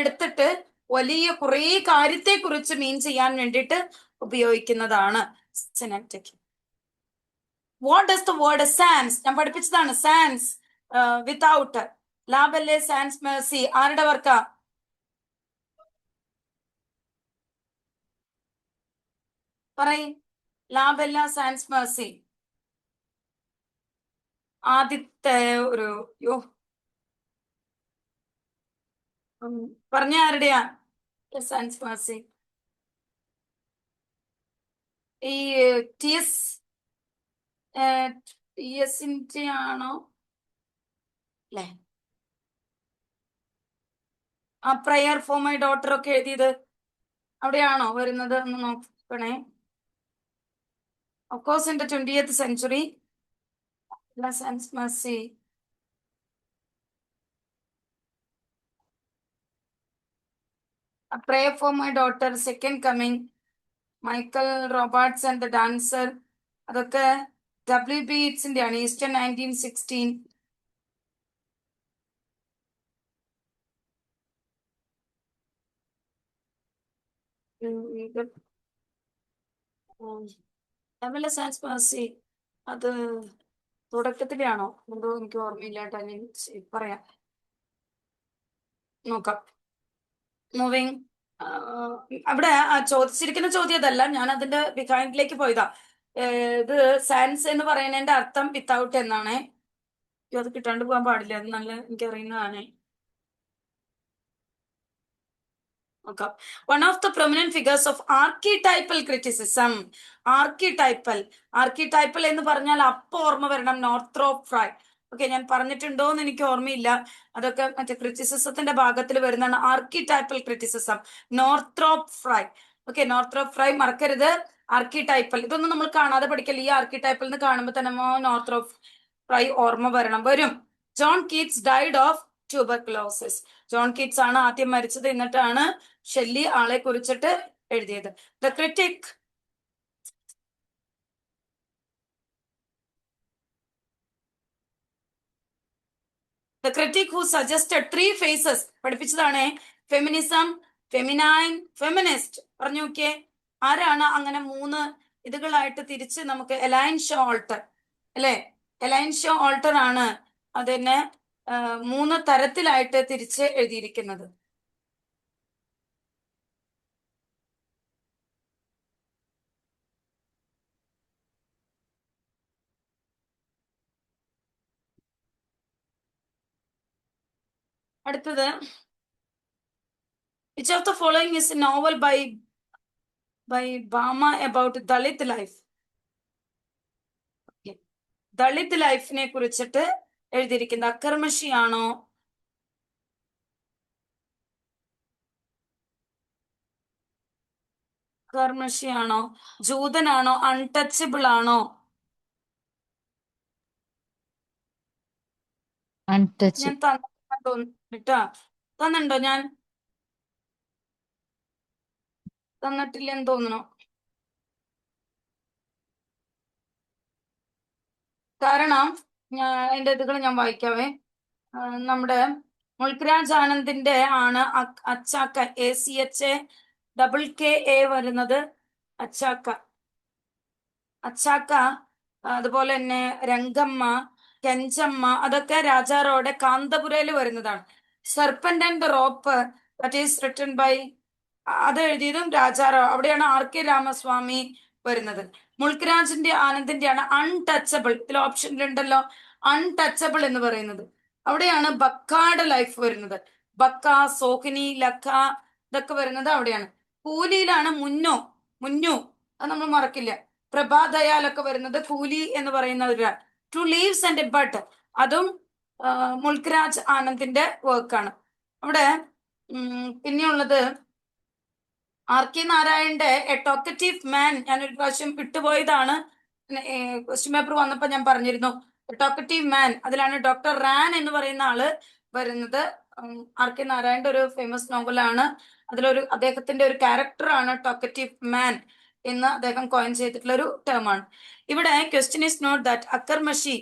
എടുത്തിട്ട് വലിയ കുറെ കാര്യത്തെ കുറിച്ച് മീൻ ചെയ്യാൻ വേണ്ടിയിട്ട് ഉപയോഗിക്കുന്നതാണ് syntactic. What does the word sans? ഞാൻ പഠിപ്പിച്ചതാണ്. Sans without, La Belle sans merci. ആരുടെ വർക്കാ? പറയ്, ലാബല്ല സാൻസ് മേഴ്സി. ആദ്യത്തെ ഒരു പറഞ്ഞ ആരുടെയാ സാൻസ് മേഴ്സി? ഈ ടിഎസിന്റെ ആണോ അല്ലേ? ആ പ്രയർ ഫോർ മൈ ഡോട്ടർ ഒക്കെ എഴുതിയത് അവിടെയാണോ വരുന്നത്? ഒന്ന് നോക്കണേ. Of course in the 20th century, sans merci. A prayer for my daughter, second coming, Michael Robartes and the dancer, അതൊക്കെ WB Yeatsന്റെ ആണ്, ഈസ്റ്റർ 1916. സാൻസ് മേഴ്സി അത് തുടക്കത്തിലെ ആണോ എന്തോ എനിക്ക് ഓർമ്മയില്ല കേട്ടോ, ഞാൻ പറയാം, നോക്കാം. മൂവിങ്, അവിടെ ചോദിച്ചിരിക്കുന്ന ചോദ്യം അതല്ല, ഞാൻ അതിന്റെ ബിഹൈൻഡിലേക്ക് പോയതാ. ഇത് സാൻസ് എന്ന് പറയുന്നതിന്റെ അർത്ഥം വിത്തൗട്ട് എന്നാണ്. അത് കിട്ടാണ്ട് പോകാൻ പാടില്ല, അത് നല്ല എനിക്കറിയുന്നതാണ്. നോക്കാം. One of the prominent figures of archetypal criticism. Archetypal എന്ന് പറഞ്ഞാൽ അപ്പൊ ഓർമ്മ വരണം നോർത്രോപ്പ് ഫ്രൈ. ഓക്കെ, ഞാൻ പറഞ്ഞിട്ടുണ്ടോ എന്ന് എനിക്ക് ഓർമ്മയില്ല. അതൊക്കെ മറ്റേ ക്രിറ്റിസിസത്തിന്റെ ഭാഗത്തിൽ വരുന്നതാണ്. Archetypal criticism, Northrop Frye. Okay, Northrop Frye മറക്കരുത്. ആർക്കിടൈപ്പൽ ഇതൊന്നും നമ്മൾ കാണാതെ പഠിക്കല്ല. ഈ ആർക്കിടൈപ്പൽ എന്ന് കാണുമ്പോൾ തന്നെ നോർത്രോപ്പ് ഫ്രൈ ഓർമ്മ വരും. John Keats died of tuberculosis. John Keats ആണ് ആദ്യം മരിച്ചത്, എന്നിട്ടാണ് ഷെല്ലി ആളെ കുറിച്ചിട്ട് എഴുതിയത്. The critic, the critic who suggested 3 phases പഠിപ്പിച്ചതാണ്. Feminism, feminine, feminist. പറഞ്ഞു നോക്കിയേ, ആരാണ് അങ്ങനെ 3 ഇതുകളായിട്ട് തിരിച്ച് നമുക്ക് എലൈൻ ഷോ ഓൾട്ടർ അല്ലെ? എലൈൻ ഷോ ഓൾട്ടർ ആണ് അതിനെ 3 തരത്തിലായിട്ട് തിരിച്ച് എഴുതിയിരിക്കുന്നത്. അടുത്തത്, which of the following is a novel by Bama about Dalit life? Dalit ലൈഫിനെ കുറിച്ചിട്ട് എഴുതിയിരിക്കുന്നത് അക്കർമഷിയാണോ, കർമ്മഷിയാണോ, ജൂതനാണോ, അൺടച്ചബിൾ ആണോ? അൺടച്ച്. ഞാൻ തോന്നിട്ടാ തന്നിട്ടുണ്ടോ? ഞാൻ തന്നിട്ടില്ലെന്ന് തോന്നുന്നു. കാരണം അതിന്റെ ഇതുകൾ ഞാൻ വായിക്കാവേ. നമ്മുടെ മുൾക്രാജ് ആനന്ദിന്റെ ആണ് അച്ചാക്ക, ACHAKKA വരുന്നത് അച്ചാക്ക. അച്ചാക്ക, അതുപോലെ തന്നെ രംഗമ്മ, കെഞ്ചമ്മ, അതൊക്കെ രാജാറോടെ കാന്തപുരയിൽ വരുന്നതാണ്. Serpent and the rope that is written by, അത് എഴുതിയതും രാജാറാവ്. അവിടെയാണ് RK രാമസ്വാമി വരുന്നത്. മുൾക്രാജിന്റെ ആനന്ദിന്റെ ആണ് അൺടച്ചബിൾ. ഇതിൽ ഓപ്ഷനിലുണ്ടല്ലോ അൺടച്ചബിൾ എന്ന് പറയുന്നത്. അവിടെയാണ് ബക്കായുടെ ലൈഫ് വരുന്നത്. ബക്ക, സോഹിനി, ലഖ ഇതൊക്കെ വരുന്നത് അവിടെയാണ്. കൂലിയിലാണ് മുന്നു, അത് നമ്മൾ മറക്കില്ല. പ്രഭാദയാലൊക്കെ വരുന്നത് കൂലി എന്ന് പറയുന്ന ഒരു 2 leaves and a bud, അതും മുൾക്രാജ് ആനന്ദിന്റെ വർക്കാണ്. അവിടെ പിന്നെയുള്ളത് RK നാരായണന്റെ എ ടോക്കറ്റീവ് മാൻ. ഞാനൊരു പ്രാവശ്യം വിട്ടുപോയതാണ്, ക്വസ്റ്റ്യൻ പേപ്പർ വന്നപ്പോ ഞാൻ പറഞ്ഞിരുന്നു. ടോക്കറ്റീവ് മാൻ, അതിലാണ് ഡോക്ടർ റാൻ എന്ന് പറയുന്ന ആള് വരുന്നത്. RK നാരായണന്റെ ഒരു ഫേമസ് നോവലാണ്. അദ്ദേഹത്തിന്റെ ഒരു ക്യാരക്ടറാണ് ടോക്കറ്റീവ് മാൻ എന്ന് അദ്ദേഹം കോയിൻ ചെയ്തിട്ടുള്ള ഒരു ടേം ആണ്. ഇവിടെ ക്വസ്റ്റ്യൻ ഇസ് നോട്ട് ദാറ്റ് അക്കർമഷി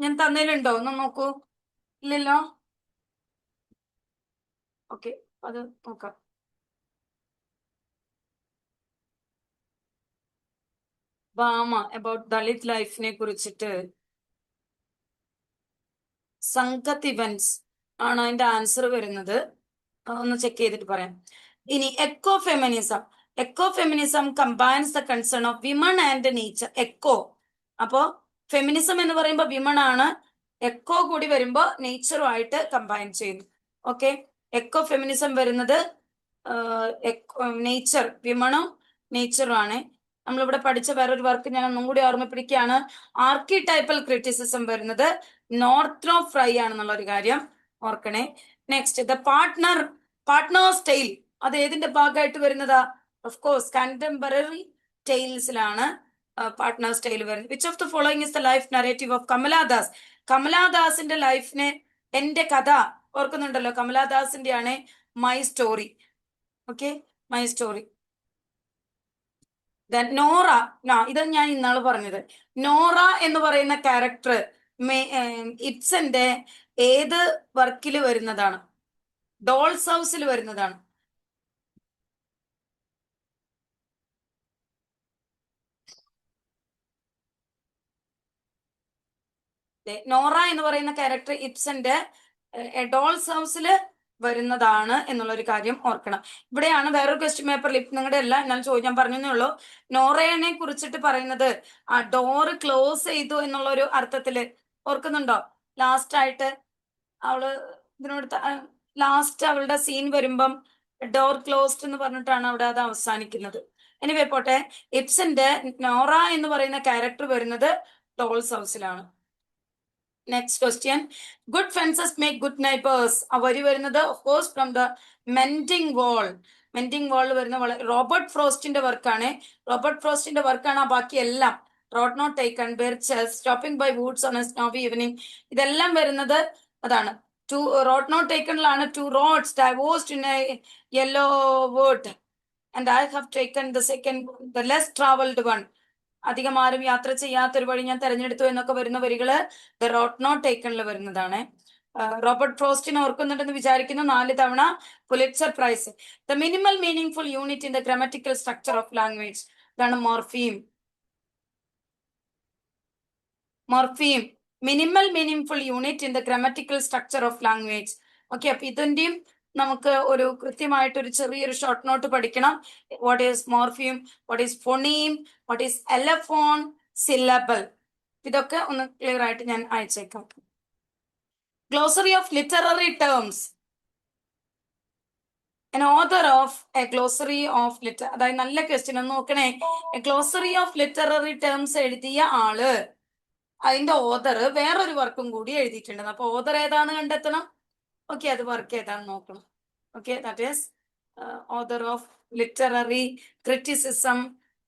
ഞാൻ തന്നതിലുണ്ടോ ഒന്ന് നോക്കൂ. ഇല്ലല്ലോ. ഓക്കെ, അത് നോക്കാം. ബാമ അബൌട്ട് ദളിത് ലൈഫിനെ കുറിച്ചിട്ട് സംഗത് ഇവന്റ്സ് ആണ് അതിന്റെ ആൻസർ വരുന്നത്. ഒന്ന് ചെക്ക് ചെയ്തിട്ട് പറയാം. ഇനി eco feminism combines the concern of women and nature. Eco, അപ്പോ ഫെമിനിസം എന്ന് പറയുമ്പോൾ വിമൺ ആണ്, എക്കോ കൂടി വരുമ്പോ നേച്ചറുമായിട്ട് കമ്പൈൻ ചെയ്യുന്നു. ഓക്കെ, എക്കോ ഫെമിനിസം വരുന്നത് നേച്ചർ, വിമണും നേച്ചറും ആണ്. നമ്മളിവിടെ പഠിച്ച വേറൊരു വർക്ക് ഞാൻ ഒന്നും കൂടി ഓർമ്മിപ്പിടിക്കുകയാണ്. ആർക്കിടൈപ്പൽ ക്രിറ്റിസിസം വരുന്നത് നോർത്രോ ഫ്രൈ ആണെന്നുള്ള ഒരു കാര്യം ഓർക്കണേ. നെക്സ്റ്റ്, ദ പാർട്ട്നേഴ്സ് ടെയിൽ, അത് ഏതിന്റെ ഭാഗമായിട്ട് വരുന്നതാ? Of course contemporary ടെയിൽസിലാണ് partners tail വരുന്നത്. Which of the following is the life narrative of Kamala Das? കമലാദാസിന്റെ ലൈഫിനെ, എന്റെ കഥ ഓർക്കുന്നുണ്ടല്ലോ, കമലാദാസിന്റെ ആണ് my story. Okay, my story. Nora, ഇത് ഞാൻ ഇന്നാള് പറഞ്ഞത്. നോറ എന്ന് പറയുന്ന ക്യാരക്ടർ ഇബ്സന്റെ ഏത് വർക്കിൽ വരുന്നതാണ്? ഡോൾസ് ഹൗസിൽ വരുന്നതാണ്. നോറ എന്ന് പറയുന്ന ക്യാരക്ടർ ഇബ്സന്റെ ഡോൾസ് ഹൗസിൽ വരുന്നതാണ് എന്നുള്ള ഒരു കാര്യം ഓർക്കണം. ഇവിടെയാണ് വേറൊരു ക്വസ്റ്റ്യൻ പേപ്പറിൽ നിങ്ങളുടെ എല്ലാം ഞാൻ പറഞ്ഞേ ഉള്ളൂ. നോറയെ കുറിച്ചിട്ട് പറയുന്നത് ആ ഡോറ് ക്ലോസ് ചെയ്തു എന്നുള്ള ഒരു അർത്ഥത്തില് ഓർക്കുന്നുണ്ടോ? ലാസ്റ്റ് ആയിട്ട് അവള് ഇതിനോട് ലാസ്റ്റ് അവളുടെ സീൻ വരുമ്പം ഡോർ ക്ലോസ്ഡ് എന്ന് പറഞ്ഞിട്ടാണ് അവിടെ അത് അവസാനിക്കുന്നത്. എനിവേ പോട്ടെ, ഇബ്സന്റെ നോറ എന്ന് പറയുന്ന ക്യാരക്ടർ വരുന്നത് ഡോൾസ് ഹൗസിലാണ്. Next question, good fences make good neighbours. വരി വരുന്നത് of course from the mending wall. Mending wall വരുന്ന റോബർട്ട് ഫ്രോസ്റ്റിന്റെ വർക്കാണ്. റോബർട്ട് ഫ്രോസ്റ്റിന്റെ വർക്കാണ് ആ ബാക്കി എല്ലാം. Road not taken, birches, stopping by woods on a snowy evening, ഇതെല്ലാം വരുന്നത് അതാണ്. റോഡ് നോട്ട് ടേക്കണിലാണ് 2 roads divorced in a yellow wood and I have taken the second, the less traveled one. അധികം ആരും യാത്ര ചെയ്യാത്തൊരു വഴി ഞാൻ തെരഞ്ഞെടുത്തു എന്നൊക്കെ വരുന്ന വരികള് ദ റോഡ് നോട്ട് ടേക്കണിൽ വരുന്നതാണ്. റോബർട്ട് ഫ്രോസ്റ്റിനെ ഓർക്കുന്നുണ്ടെന്ന് വിചാരിക്കുന്നു, 4 തവണ Pulitzer prize. The minimal meaning unit in the grammatical structure of language, ഇതാണ് morpheme. Morpheme, minimal meaning unit in the grammatical structure of language. Okay, അപ്പൊ ഇതിന്റെയും നമുക്ക് ഒരു കൃത്യമായിട്ട് ഒരു ചെറിയൊരു ഷോർട്ട് നോട്ട് പഠിക്കണം. What is morpheme, what is phoneme, what is allophone, syllable, ഇതൊക്കെ ഒന്ന് ക്ലിയർ ആയിട്ട് ഞാൻ അയച്ചേക്കാം. Glossary of literary terms, an author of a glossary of അതായത് നല്ല ക്വസ്റ്റ്യൻ ഒന്ന് നോക്കണേ. ഗ്ലോസറി ഓഫ് ലിറ്റററി ടേംസ് എഴുതിയ ആള്, അതിന്റെ ഓതർ വേറൊരു വർക്കും കൂടി എഴുതിയിട്ടുണ്ട്. അപ്പൊ ഓതർ ഏതാന്ന് കണ്ടെത്തണം. ഓക്കെ, അത് വർക്ക് ഏതാന്ന് നോക്കണം. Okay, that is author of literary criticism,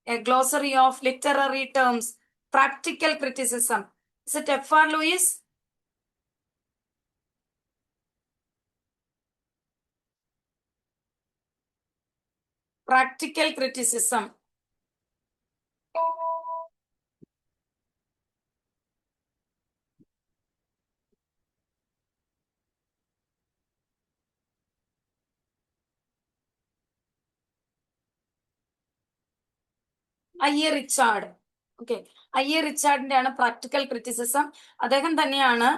A glossary of literary terms, practical criticism. Is it F.R. Lewis? Practical criticism. I.A. Richard. Okay, I.A. റിച്ചാർഡിന്റെ ആണ് പ്രാക്ടിക്കൽ ക്രിറ്റിസിസം. അദ്ദേഹം തന്നെയാണ്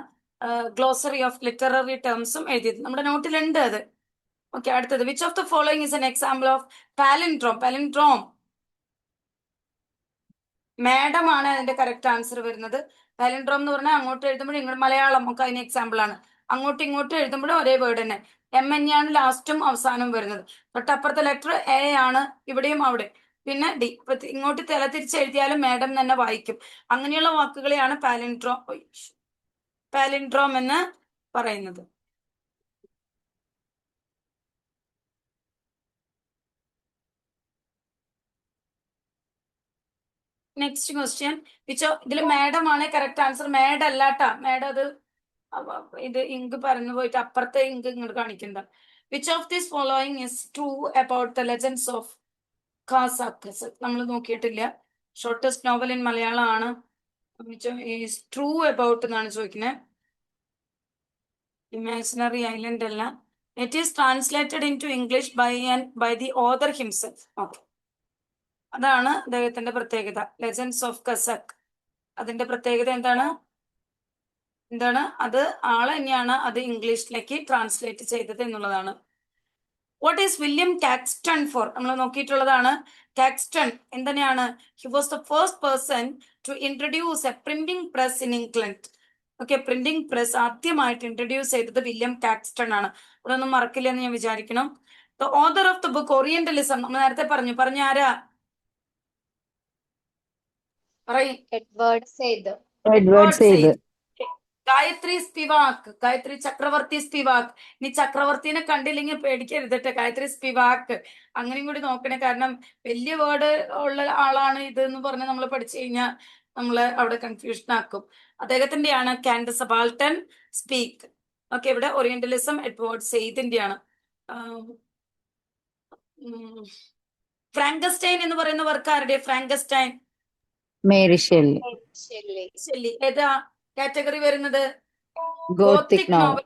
ഗ്ലോസറി ഓഫ് ലിറ്റററി ടേംസും എഴുതിയത്. നമ്മുടെ നോട്ടിലുണ്ട് അത്. Okay, അടുത്തത്, which of the following is an example of palindrome. Palindrome, madam ആണ് അതിന്റെ correct answer വരുന്നത്. പാലിൻഡ്രോം എന്ന് പറഞ്ഞാൽ അങ്ങോട്ട് എഴുതുമ്പോഴും ഇങ്ങോട്ട്, മലയാളം ഒക്കെ അതിന് എക്സാമ്പിൾ ആണ്. അങ്ങോട്ടും ഇങ്ങോട്ടും എഴുതുമ്പോഴും ഒരേ വേർഡ് തന്നെ. MN ആണ് ലാസ്റ്റും അവസാനവും വരുന്നത്. തൊട്ടപ്പുറത്തെ ലെറ്റർ A ആണ്, ഇവിടെയും അവിടെ. പിന്നെ D. ഇപ്പൊ ഇങ്ങോട്ട് തിരിച്ച് എഴുതിയാലും മാഡം തന്നെ വായിക്കും. അങ്ങനെയുള്ള വാക്കുകളെയാണ് പാലിൻഡ്രോം എന്ന് പറയുന്നത്. നെക്സ്റ്റ് ക്വസ്റ്റ്യൻ, ഇതിൽ മാഡം ആണ് കറക്റ്റ് ആൻസർ. മാഡ് അല്ലാട്ടാ, മാഡ് അത് ഇത് ഇങ്ക് പറഞ്ഞു പോയിട്ട് അപ്പുറത്തെ ഇങ്ക് ഇങ്ങോട്ട് കാണിക്കണ്ട. Which of this following is true about the legends of Khasak's. നമ്മൾ നോക്കിയിട്ടില്ല. ഷോർട്ടസ്റ്റ് നോവൽ ഇൻ മലയാളം ആണ്. ഈസ് ട്രൂ അബൌട്ട് എന്നാണ് ചോദിക്കുന്നത്. ഇമാജിനറി ഐലൻഡ് അല്ല. It is translated into English by the author himself. Okay, അതാണ് അദ്ദേഹത്തിന്റെ പ്രത്യേകത. ലെജൻഡ്സ് ഓഫ് ഖസക്, അതിന്റെ പ്രത്യേകത എന്താണ്? അത് ആള് തന്നെയാണ് അത് ഇംഗ്ലീഷിലേക്ക് ട്രാൻസ്ലേറ്റ് ചെയ്തത് എന്നുള്ളതാണ്. What is William Caxton for? നമ്മൾ നോക്കിയിട്ടുള്ളതാണ്. കാക്സ്റ്റൺ എന്തിനാണ്? He was the first person to introduce a printing press in England. Okay, printing press ആദ്യമായിട്ട് ഇൻട്രൊഡ്യൂസ് ചെയ്തത് വില്യം കാക്സ്റ്റൺ ആണ്. അതൊന്നും മറക്കില്ല എന്ന് ഞാൻ വിചാരിക്കണം. The author of the book orientalism, നമ്മൾ നേരത്തെ പറഞ്ഞു ആരാ? Edward Said. Edward Said. Gayatri Spivak, Gayatri Chakravorty Spivak. ഇനി ചക്രവർത്തിനെ കണ്ടില്ലെങ്കിൽ പേടിക്കരുതട്ടെ, ഗായത്രി സ്പിവാക് അങ്ങനെയും കൂടി നോക്കണേ. കാരണം വലിയ വേർഡ് ഉള്ള ആളാണ് ഇത് എന്ന് പറഞ്ഞ് നമ്മൾ പഠിച്ചു കഴിഞ്ഞാൽ നമ്മള് അവിടെ കൺഫ്യൂഷൻ ആക്കും. അദ്ദേഹത്തിന്റെയാണ് can the subaltern speak. Okay, ഇവിടെ ഓറിയന്റലിസം എഡ്വേർഡ് സെയ്ദിന്റെ ആണ്. ഫ്രാങ്കസ്റ്റൈൻ എന്ന് പറയുന്ന വർക്ക് ആരുടെ? Frankenstein, Mary Shelley. ശരി, ഏതാ കാറ്റഗറി വരുന്നത്? Gothic novel.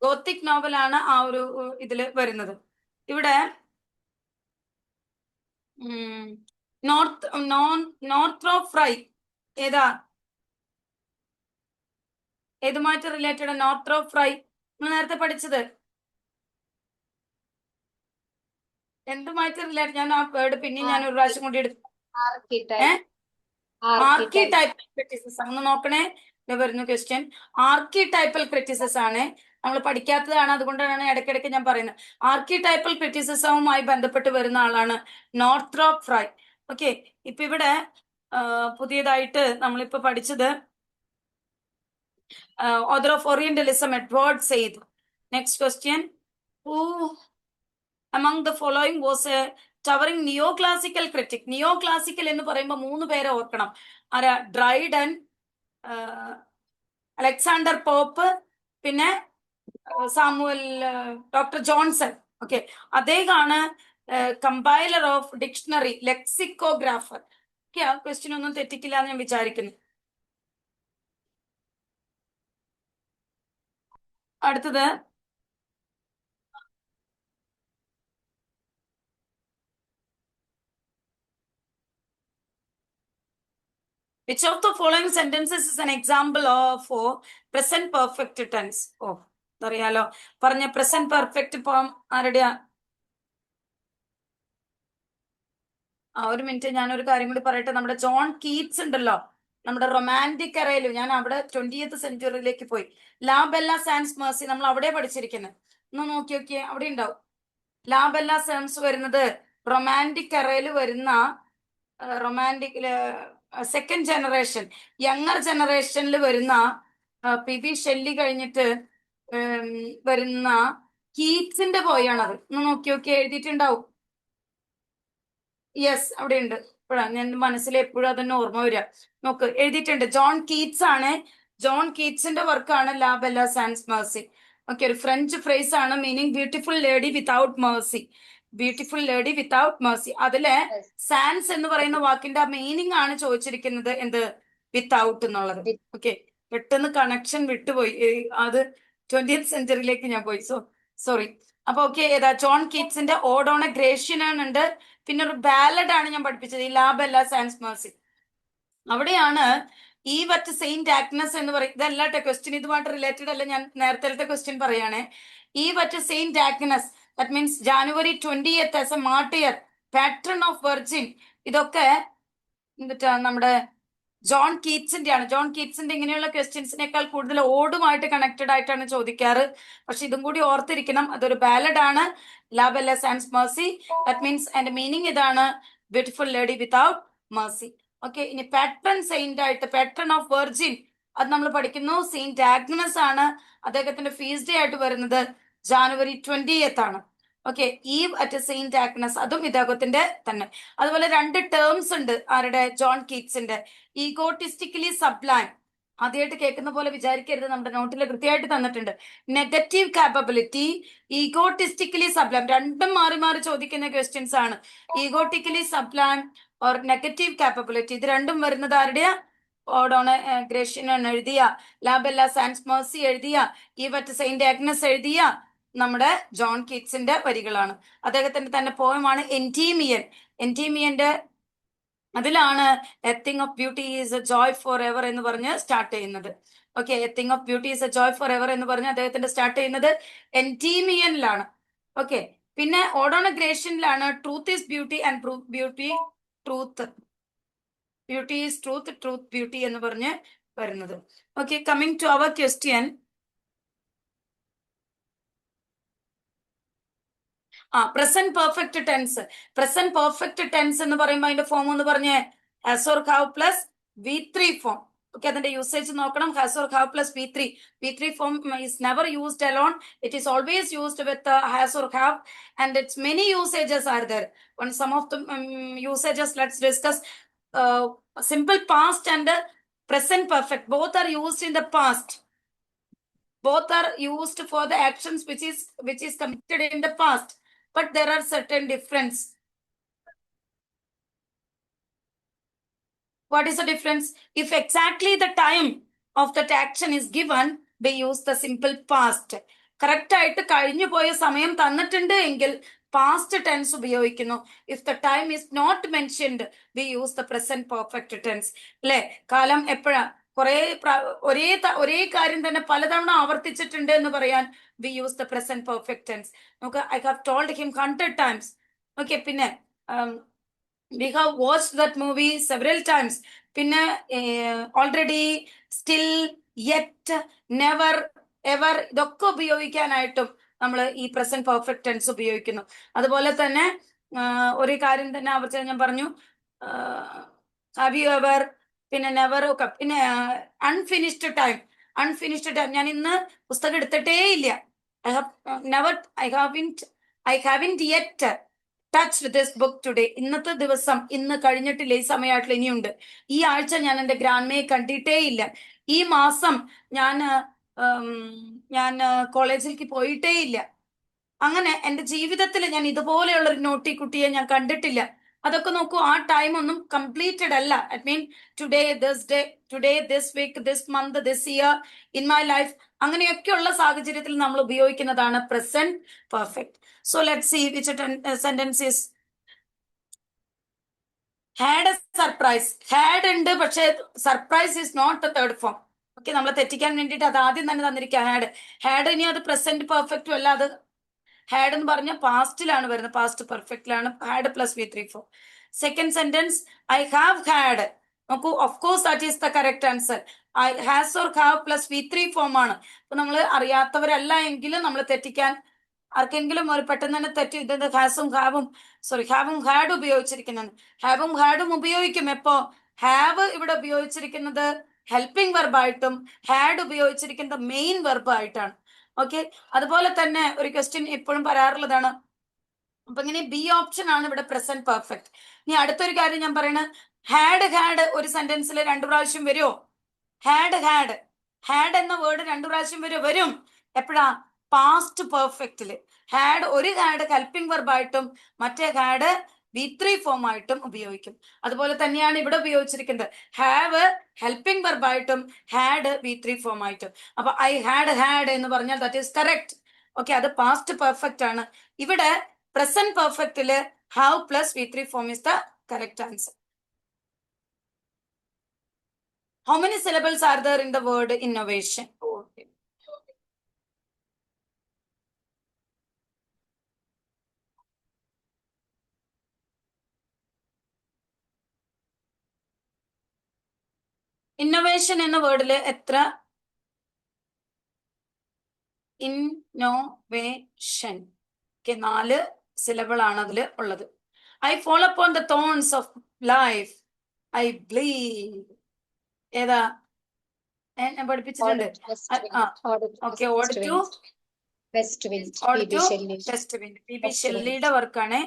ഗോത്തിക് നോവലാണ് ആ ഒരു ഇതില് വരുന്നത്. ഇവിടെ നോർത്രോപ്പ് ഫ്രൈ ഏതാ? ഏതുമായിട്ട് റിലേറ്റഡ്? നോർത്രോപ്പ് ഫ്രൈ നമ്മൾ നേരത്തെ പഠിച്ചത് എന്തുമായിട്ട് റിലേറ്റഡ്? ഞാൻ ആ വേർഡ് പിന്നെ ഞാൻ ഒരു പ്രാവശ്യം കൂടി എടുത്തു. ആർക്കിടൈപ്പൽ ക്രിറ്റിസിസം. ഒന്ന് നോക്കണേ, വരുന്നു ക്വസ്റ്റ്യൻ. ആർക്കിടൈപ്പൽ ക്രിറ്റിസിസം ആണ്, നമ്മൾ പഠിക്കാത്തതാണ്, അതുകൊണ്ടാണ് ഇടയ്ക്കിടയ്ക്ക് ഞാൻ പറയുന്നത്. ആർക്കിടൈപ്പൽ ക്രിറ്റിസിസവുമായി ബന്ധപ്പെട്ട് വരുന്ന ആളാണ് നോർത്രോപ്പ് ഫ്രൈ. ഓക്കെ, ഇപ്പൊ ഇവിടെ പുതിയതായിട്ട് നമ്മളിപ്പോ പഠിച്ചത് author of orientalism Edward Said. Next question, who among the following was a towering neoclassical critic? Neoclassical എന്ന് പറയുമ്പോൾ 3 പേരെ ഓർക്കണം. ആരാ? ഡ്രൈഡൻ, അലക്സാണ്ടർ പോപ്പ്, പിന്നെ സാമുവൽ ഡോക്ടർ ജോൺസൺ. ഓക്കെ, അദ്ദേഹമാണ് കമ്പൈലർ ഓഫ് ഡിക്ഷണറി, ലെക്സിക്കോഗ്രാഫർ. ആ ക്വസ്റ്റ്യൻ ഒന്നും തെറ്റിക്കില്ല എന്ന് ഞാൻ വിചാരിക്കുന്നു. അടുത്തത് which of the following sentences is an example of present perfect tense? ഓ അറിയാലോ, പറഞ്ഞ പ്രസന്റ് പെർഫെക്റ്റ് ഫോം ആരുടെയാ? ഒരു മിനിറ്റ്, ഞാനൊരു കാര്യം കൂടി പറയട്ടെ. നമ്മുടെ ജോൺ കീറ്റ്സ് ഉണ്ടല്ലോ, നമ്മുടെ റൊമാൻറ്റിക് എറയിൽ, ഞാൻ അവിടെ 20th സെഞ്ചുറിയിലേക്ക് പോയി. ലാ ബെല്ല സാൻസ് മേഴ്സി നമ്മൾ അവിടെ പഠിച്ചിരിക്കുന്നത്. ഒന്ന് നോക്കി നോക്കിയേ, അവിടെ ഉണ്ടാവും. ലാ ബെല്ല സാൻസ് വരുന്നത് റൊമാൻറ്റിക് എറയിൽ വരുന്ന, റൊമാൻറ്റിക് സെക്കൻഡ് ജനറേഷൻ, യങ്ങർ ജനറേഷനിൽ വരുന്ന PV ഷെല്ലി കഴിഞ്ഞിട്ട് വരുന്ന കീറ്റ്സിന്റെ പോയാണത്. ഒന്ന് നോക്കി നോക്കി എഴുതിയിട്ടുണ്ടാവും. യെസ്, അവിടെ ഉണ്ട്. ഇപ്പോഴാണ് ഞാൻ മനസ്സിൽ എപ്പോഴും അതന്നെ ഓർമ്മ വരിക. നോക്ക്, എഴുതിയിട്ടുണ്ട്. ജോൺ കീറ്റ്സ് ആണ്. ജോൺ കീറ്റ്സിന്റെ വർക്കാണ് ലാ ബെല്ല സാൻസ് മേഴ്സി. ഓക്കെ, ഒരു ഫ്രഞ്ച് ഫ്രേസ് ആണ്, meaning beautiful lady without Mercy. Beautiful lady without Mercy. അതിലെ സാൻസ് എന്ന് പറയുന്ന വാക്കിന്റെ മീനിങ് ആണ് ചോദിച്ചിരിക്കുന്നത്, എന്ത്? വിത്തൗട്ട് എന്നുള്ളത്. ഓക്കെ, പെട്ടെന്ന് കണക്ഷൻ വിട്ടുപോയി. അത് 20th സെഞ്ചുറിയിലേക്ക് ഞാൻ പോയി. സോറി. അപ്പൊ ഓക്കെ, ഏതാ? ജോൺ കീറ്റ്സിന്റെ ഓഡോണ ഗ്രേഷ്യൻ ഉണ്ട്. പിന്നെ ഒരു ബാലഡ് ആണ് ഞാൻ പഠിപ്പിച്ചത്, ഈ ലാ ബെല്ല സാൻസ് മേഴ്സി. അവിടെയാണ് ഈ വറ്റ് സെയിന്റ് ആഗ്നസ് എന്ന് പറയും. ഇതല്ലാട്ടെ ക്വസ്റ്റ്യൻ, ഇതുമായിട്ട് റിലേറ്റഡ് അല്ല. ഞാൻ നേരത്തെ ക്വസ്റ്റ്യൻ പറയുകയാണെ. ഈ വറ്റ് Saint Agnes, that means January 20th as a martyr, patron of virgin. ഇതൊക്കെ എന്നിട്ടാ നമ്മുടെ ജോൺ കീറ്റ്സിന്റെ ആണ്. ജോൺ കീറ്റ്സിന്റെ ഇങ്ങനെയുള്ള ക്വസ്റ്റ്യൻസിനേക്കാൾ കൂടുതൽ ഓടുമായിട്ട് കണക്റ്റഡ് ആയിട്ടാണ് ചോദിക്കാറ്. പക്ഷെ ഇതും കൂടി ഓർത്തിരിക്കണം, അതൊരു ബാലഡ് ആണ്, la belle sans merci. That means അതിന്റെ മീനിങ് ഇതാണ്, beautiful lady without mercy. Okay, ഇനി പാട്രൺ സെയിന്റ് ആയിട്ട്, പാട്രൺ ഓഫ് വെർജിൻ, അത് നമ്മൾ പഠിക്കുന്നു. സെയിന്റ് ആഗ്നസ് ആണ്. അദ്ദേഹത്തിന്റെ ഫീസ് ഡേ ആയിട്ട് വരുന്നത് January 20th ആണ്. Okay, eve at Saint Agnes, അതും ഇദ്ദേഹത്തിന്റെ തന്നെ. അതുപോലെ 2 ടേംസ് ഉണ്ട് ആരുടെ? ജോൺ കീറ്റ്സിന്റെ. ഈഗോട്ടിസ്റ്റിക്കലി സബ്ലൈം, ആദ്യമായിട്ട് കേൾക്കുന്ന പോലെ വിചാരിക്കരുത്, നമ്മുടെ നോട്ടിൽ കൃത്യമായിട്ട് തന്നിട്ടുണ്ട്. നെഗറ്റീവ് കാപ്പബിലിറ്റി, ഈഗോട്ടിസ്റ്റിക്കലി സബ്ലൈം, രണ്ടും മാറി മാറി ചോദിക്കുന്ന ക്വസ്റ്റ്യൻസ് ആണ്. ഈഗോട്ടിക്കലി സബ്ലൈം ഓർ നെഗറ്റീവ് കാപ്പബിലിറ്റി, ഇത് രണ്ടും വരുന്നത് ആരുടെയാ? ഓഡോണ ഗ്രേഷ്യൻ എഴുതിയ, ലാ ബെല്ല സാൻസ് മേഴ്സി എഴുതിയ, ഈവറ്റ് സെയിന്റ് ആഗ്നസ് എഴുതിയ നമ്മുടെ ജോൺ കീറ്റ്സിന്റെ വരികളാണ്. അദ്ദേഹത്തിന്റെ തന്നെ പോയമാണ് എൻറ്റീമിയൻ. എൻറ്റീമിയന്റെ അതിലാണ് a thing of beauty is a joy for ever എന്ന് പറഞ്ഞ് സ്റ്റാർട്ട് ചെയ്യുന്നത്. Okay, a thing of beauty is a joy for ever എന്ന് പറഞ്ഞ് അദ്ദേഹത്തിന്റെ സ്റ്റാർട്ട് ചെയ്യുന്നത് എൻറ്റീമിയനിലാണ്. ഓക്കെ, പിന്നെ ഓഡോണ ഗ്രേഷ്യനിലാണ് truth is beauty and beauty truth, beauty is truth, truth beauty എന്ന് പറഞ്ഞ് വരുന്നത്. Okay, coming to our question. Present perfect tense. Present perfect tense എന്ന് പറയുമ്പോൾ അതിന്റെ ഫോം എന്ന് പറഞ്ഞ് has or have plus V3 form. Okay, അതിന്റെ യൂസേജ് നോക്കണം. Has or have plus V3. V3 form is never used alone. It is always used with has or have, and its many usages are there. On some of the usages, let's discuss. Simple past and present perfect, both are used in the past. Both are used for the actions which is committed in the past, but there are certain difference. What is the difference? If exactly the time of that action is given, we use the simple past. Correct ആയിട്ട് കഴിഞ്ഞു പോയ സമയം തന്നിട്ടുണ്ട് എങ്കിൽ past tense ഉപയോഗിക്കുന്നു. If the time is not mentioned, we use the present perfect tense. അല്ലെ, കാലം എപ്പോഴാ? ഒരേ കാര്യം തന്നെ പലതവണ ആവർത്തിച്ചിട്ടുണ്ട് എന്ന് പറയാൻ we use the present perfect tense. നമുക്ക് I have told him 100 times. Okay, പിന്നെ we have watched that movie several times. പിന്നെ already, still, yet, never, ever, ഇതൊക്കെ ഉപയോഗിക്കാനായിട്ടും നമ്മൾ ഈ പ്രസന്റ് പെർഫെക്റ്റ് ടെൻസ് ഉപയോഗിക്കുന്നു. അതുപോലെ തന്നെ ഒരു കാര്യം തന്നെ ആവർത്തിച്ച് ഞാൻ പറഞ്ഞു, ഹാവ് യു എവർ, പിന്നെ നെവർ ഒക്കെ. പിന്നെ അൺഫിനിഷ്ഡ് ടൈം. അൺഫിനിഷ്ഡ് ടൈം, ഞാൻ ഇന്ന് പുസ്തകം എടുത്തിട്ടേ ഇല്ല. I haven't yet touched this book today. ഇന്നത്തെ ദിവസം, ഇന്ന് കഴിഞ്ഞിട്ടില്ല, ഈ സമയമായിട്ടില്ല, ഇനിയുണ്ട്. ഈ ആഴ്ച ഞാൻ എൻ്റെ ഗ്രാൻഡ്മയെ കണ്ടിട്ടേ ഇല്ല. ഈ മാസം ഞാൻ കോളേജിലേക്ക് പോയിട്ടേ ഇല്ല. അങ്ങനെ എൻ്റെ ജീവിതത്തിൽ ഞാൻ ഇതുപോലെയുള്ള ഒരു നോട്ടി കുട്ടിയെ ഞാൻ കണ്ടിട്ടില്ല. അതൊക്കെ നോക്കൂ, ആ ടൈം ഒന്നും കംപ്ലീറ്റഡ് അല്ല. I mean today this week, this month, this year, in my life, അങ്ങനെയൊക്കെയുള്ള സാഹചര്യത്തിൽ നമ്മൾ ഉപയോഗിക്കുന്നതാണ് present perfect. So let see which sentence is had a surprise. Had ഉണ്ട്, പക്ഷെ surprise is not the third form. Okay, നമ്മളെ തെറ്റിക്കാൻ വേണ്ടിയിട്ട് അത് ആദ്യം തന്നെ തന്നിരിക്കുക ഹാഡ്. ഇനി അത് പ്രസന്റ് പെർഫെക്റ്റും അല്ല, അത് ഹാഡ് എന്ന് പറഞ്ഞ പാസ്റ്റിലാണ് വരുന്നത്, പാസ്റ്റ് പെർഫെക്റ്റിലാണ് had plus V3 4. Second sentence I have had. നോക്കൂ, of course that is the correct answer. I has or have plus V3 form ആണ്. അപ്പൊ നമ്മൾ അറിയാത്തവരല്ല എങ്കിലും നമ്മൾ തെറ്റിക്കാൻ ആർക്കെങ്കിലും ഒരു പെട്ടെന്ന് തന്നെ തെറ്റി ഇത് ഹാസും ഹാവും ഹാവും ഹാഡ് ഉപയോഗിച്ചിരിക്കുന്നത്. ഹാവും ഹാഡും ഉപയോഗിക്കും. എപ്പോ ഹാവ് ഇവിടെ ഉപയോഗിച്ചിരിക്കുന്നത് ഹെൽപ്പിംഗ് വെർബായിട്ടും ഹാഡ് ഉപയോഗിച്ചിരിക്കുന്നത് മെയിൻ വെർബായിട്ടാണ്. ഓക്കെ, അതുപോലെ തന്നെ ഒരു ക്വസ്റ്റ്യൻ എപ്പോഴും പറയാറുള്ളതാണ്. അപ്പൊ ഇങ്ങനെ ബി ഓപ്ഷൻ ആണ് ഇവിടെ പ്രസന്റ് പെർഫെക്റ്റ്. ഇനി അടുത്തൊരു കാര്യം ഞാൻ പറയണത്, ഹാഡ് ഒരു സെന്റൻസിൽ 2 പ്രാവശ്യം വരുമോ? ഹാഡ് എന്ന വേർഡ് 2 പ്രാവശ്യം വരും. എപ്പോഴാ? പാസ്റ്റ് പെർഫെക്റ്റില്. ഒരു ഹാഡ് ഹെൽപ്പിംഗ് വെർബായിട്ടും മറ്റേ ഹാഡ് V3 ഫോം ആയിട്ടും ഉപയോഗിക്കും. അതുപോലെ തന്നെയാണ് ഇവിടെ ഉപയോഗിച്ചിരിക്കുന്നത്. ഹാവ് ഹെൽപ്പിംഗ് വെർബായിട്ടും ഹാഡ് V3 ഫോം ആയിട്ടും. അപ്പൊ ഐ ഹാഡ് എന്ന് പറഞ്ഞാൽ ദാറ്റ് ഈസ് കറക്റ്റ്. ഓക്കെ, അത് പാസ്റ്റ് പെർഫെക്റ്റ് ആണ്. ഇവിടെ പ്രസന്റ് പെർഫെക്റ്റില് have plus V3 form is the correct answer. How many syllables are there in the word innovation? Okay. Innovation എന്ന വേർഡില് എത്ര? ഇന്നോവേഷൻ 4 സിലബിൾ ആണ് അതിൽ ഉള്ളത്. I follow upon the thorns of life, I bleed. ഏതാ? ഞാൻ പഠിപ്പിച്ചിട്ടുണ്ട്. ഓക്കെ, ഓട് ടു PB ഷെല്ലിയുടെ വർക്കാണ്.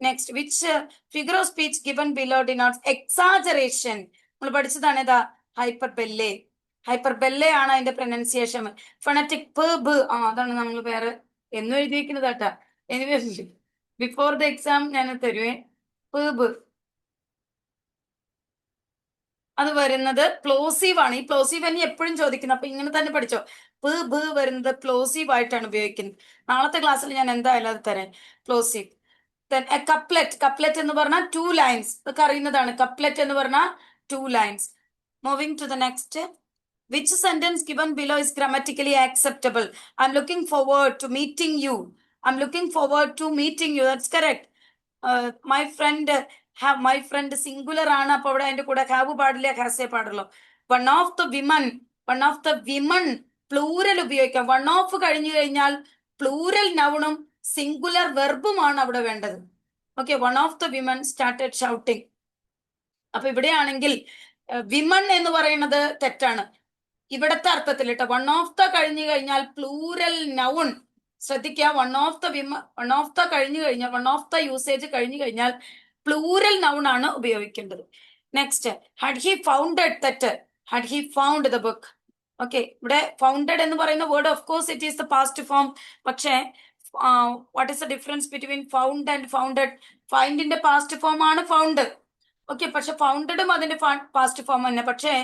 Next, which figure of speech given below denotes exaggeration. നമ്മൾ പഠിച്ചതാണ്. ഏതാ? ഹൈപ്പർബെല്ലെ ആണ് അതിന്റെ പ്രൊനൗൺസിയേഷൻ. ഫൊണറ്റിക് അതാണ് നമ്മൾ വേറെ എന്നും എഴുതിയിരിക്കുന്നത് കേട്ടാ. ബിഫോർ ദ എക്സാം ഞാൻ തരുവേ. അത് വരുന്നത് പ്ലോസീവ് ആണ്. ഈ പ്ലോസീവ് തന്നെ എപ്പോഴും ചോദിക്കുന്നത്. അപ്പൊ ഇങ്ങനെ തന്നെ പഠിച്ചോ. വരുന്നത് പ്ലോസീവ് ആയിട്ടാണ് ഉപയോഗിക്കുന്നത്. നാളത്തെ ക്ലാസ്സിൽ ഞാൻ എന്തായാലും അത് തരാം. പ്ലോസീവ്. കപ്ലെറ്റ് എന്ന് പറഞ്ഞാൽ 2 ലൈൻസ്. ഇതൊക്കെ അറിയുന്നതാണ്. കപ്ലെറ്റ് എന്ന് പറഞ്ഞാൽ 2 lines. Moving to the next. Which sentence given below is grammatically acceptable? I'm looking forward to meeting you. That's correct. My friend singular ആണ്. അപ്പൊ അവിടെ അതിന്റെ കൂടെ ഹാവ് പാടില്ല, ഹാസേ പാടുള്ളൂ. One of the women plural ഉപയോഗിക്കാം. വൺ ഓഫ് കഴിഞ്ഞു കഴിഞ്ഞാൽ പ്ലൂരൽ നൗണും സിംഗുലർ വെർബുമാണ് അവിടെ വേണ്ടത്. Okay, one of the women started shouting. അപ്പൊ ഇവിടെയാണെങ്കിൽ വിമൺ എന്ന് പറയുന്നത് തെറ്റാണ് ഇവിടത്തെ അർത്ഥത്തിൽ കേട്ടോ. വൺ ഓഫ് ദ കഴിഞ്ഞു കഴിഞ്ഞാൽ പ്ലൂരൽ നൗൺ ശ്രദ്ധിക്കുക. വൺ ഓഫ് ദ കഴിഞ്ഞു കഴിഞ്ഞാൽ, വൺ ഓഫ് ദ യൂസേജ് കഴിഞ്ഞു കഴിഞ്ഞാൽ പ്ലൂരൽ നൗൺ ആണ് ഉപയോഗിക്കേണ്ടത്. Next, had he founded. തെറ്റ്. Had he found the book. Okay, ഇവിടെ ഫൗണ്ടഡ് എന്ന് പറയുന്ന word of course it is the past form. പക്ഷേ what is the difference between found and founded? ഫൈൻഡിന്റെ പാസ്റ്റ് ഫോം ആണ് found. Okay, പക്ഷെ ഫൗണ്ടഡും അതിന്റെ പാസ്റ്റ് ഫോം തന്നെ. പക്ഷേ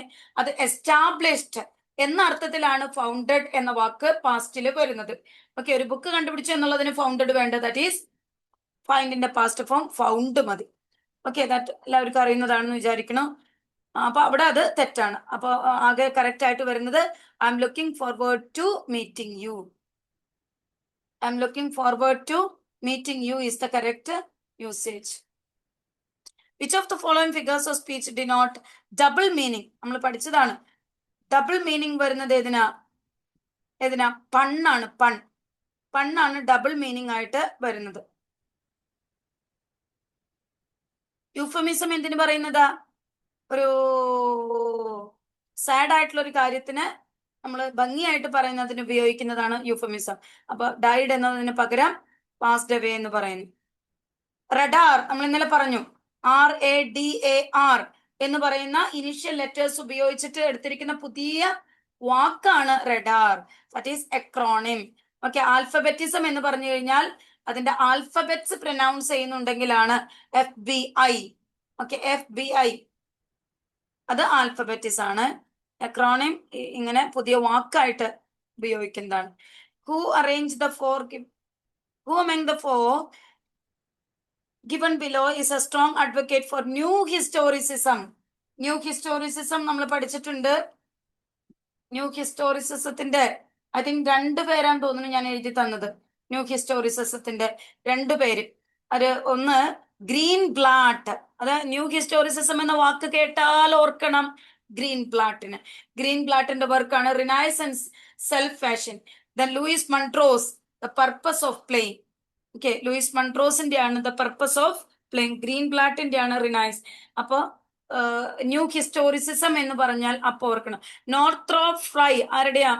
അത് എസ്റ്റാബ്ലിഷ്ഡ് എന്ന അർത്ഥത്തിലാണ് ഫൗണ്ടഡ് എന്ന വാക്ക് പാസ്റ്റിൽ വരുന്നത്. ഓക്കെ, ഒരു ബുക്ക് കണ്ടുപിടിച്ചു എന്നുള്ളതിന് ഫൗണ്ടഡ് വേണ്ട. ദാറ്റ് ഈസ് ഫൈൻഡിന്റെ പാസ്റ്റ് ഫോം ഫൗണ്ട് മതി. ഓക്കെ, ദാറ്റ് എല്ലാവർക്കും അറിയുന്നതാണെന്ന് വിചാരിക്കണം. അപ്പൊ അവിടെ അത് തെറ്റാണ്. അപ്പൊ ആകെ കറക്റ്റ് ആയിട്ട് വരുന്നത് I am looking forward to meeting you. Is the correct usage. Which of the following figures of speech denote double meaning? നമ്മൾ പഠിച്ചതാണ്. ഡബിൾ മീനിങ് വരുന്നത് ഏതിനാ? പണ്ണാണ്. പണ്ണാണ് ഡബിൾ മീനിങ് ആയിട്ട് വരുന്നത്. യൂഫമിസം എന്തിനു പറയുന്നതാ? ഒരു സാഡ് ആയിട്ടുള്ള ഒരു കാര്യത്തിന് നമ്മൾ ഭംഗിയായിട്ട് പറയുന്നതിന് ഉപയോഗിക്കുന്നതാണ് യൂഫമിസം. അപ്പൊ ഡൈഡ് എന്നതിന് പകരം പാസ്ഡ് അവേ എന്ന് പറയുന്നു. റഡാർ നമ്മൾ ഇന്നലെ പറഞ്ഞു. RADAR എന്ന് പറയുന്ന ഇനിഷ്യൽ ലെറ്റേഴ്സ് ഉപയോഗിച്ചിട്ട് എടുത്തിരിക്കുന്ന പുതിയ വാക്കാണ് radar. That is acronym. Okay, alphabetism എന്ന് പറഞ്ഞു കഴിഞ്ഞാൽ അതിന്റെ ആൽഫബറ്റ്സ് പ്രൊനൗൺസ് ചെയ്യുന്നുണ്ടെങ്കിലാണ് FBI. ഓക്കെ, FBI അത് ആൽഫബറ്റിസ് ആണ്. അക്രോണിം ഇങ്ങനെ പുതിയ വാക്കായിട്ട് ഉപയോഗിക്കുന്നതാണ്. Who arrange the four who among the four given below is a strong advocate for new historicism? New historicism നമ്മൾ പഠിച്ചിട്ടുണ്ട്. ന്യൂ ഹിസ്റ്റോറിസിസത്തിന്റെ ഐ തിങ്ക് 2 പേരാന്ന് തോന്നുന്നു ഞാൻ എഴുതി തന്നത്. ന്യൂ ഹിസ്റ്റോറിസിസത്തിന്റെ 2 പേര്. അത് ഒന്ന് ഗ്രീൻ ബ്ലാട്ട്. അത് ന്യൂ ഹിസ്റ്റോറിസിസം എന്ന വാക്ക് കേട്ടാൽ ഓർക്കണം ഗ്രീൻ ബ്ലാട്ടിന്. ഗ്രീൻ ബ്ലാട്ടിന്റെ വർക്കാണ് renaissance self fashion. Then Louis Montrose the purpose of playing. Okay, Louis മൺട്രോസിന്റെ ആണ് ദ പർപ്പസ് ഓഫ് പ്ലേയിങ്. ഗ്രീൻ ബ്ലാട്ടിന്റെ ആണ് റിനൈസ്. അപ്പൊ ന്യൂ ഹിസ്റ്റോറിസിസം എന്ന് പറഞ്ഞാൽ അപ്പൊ ഓർക്കണം. Northrop fry ആരുടെയാ?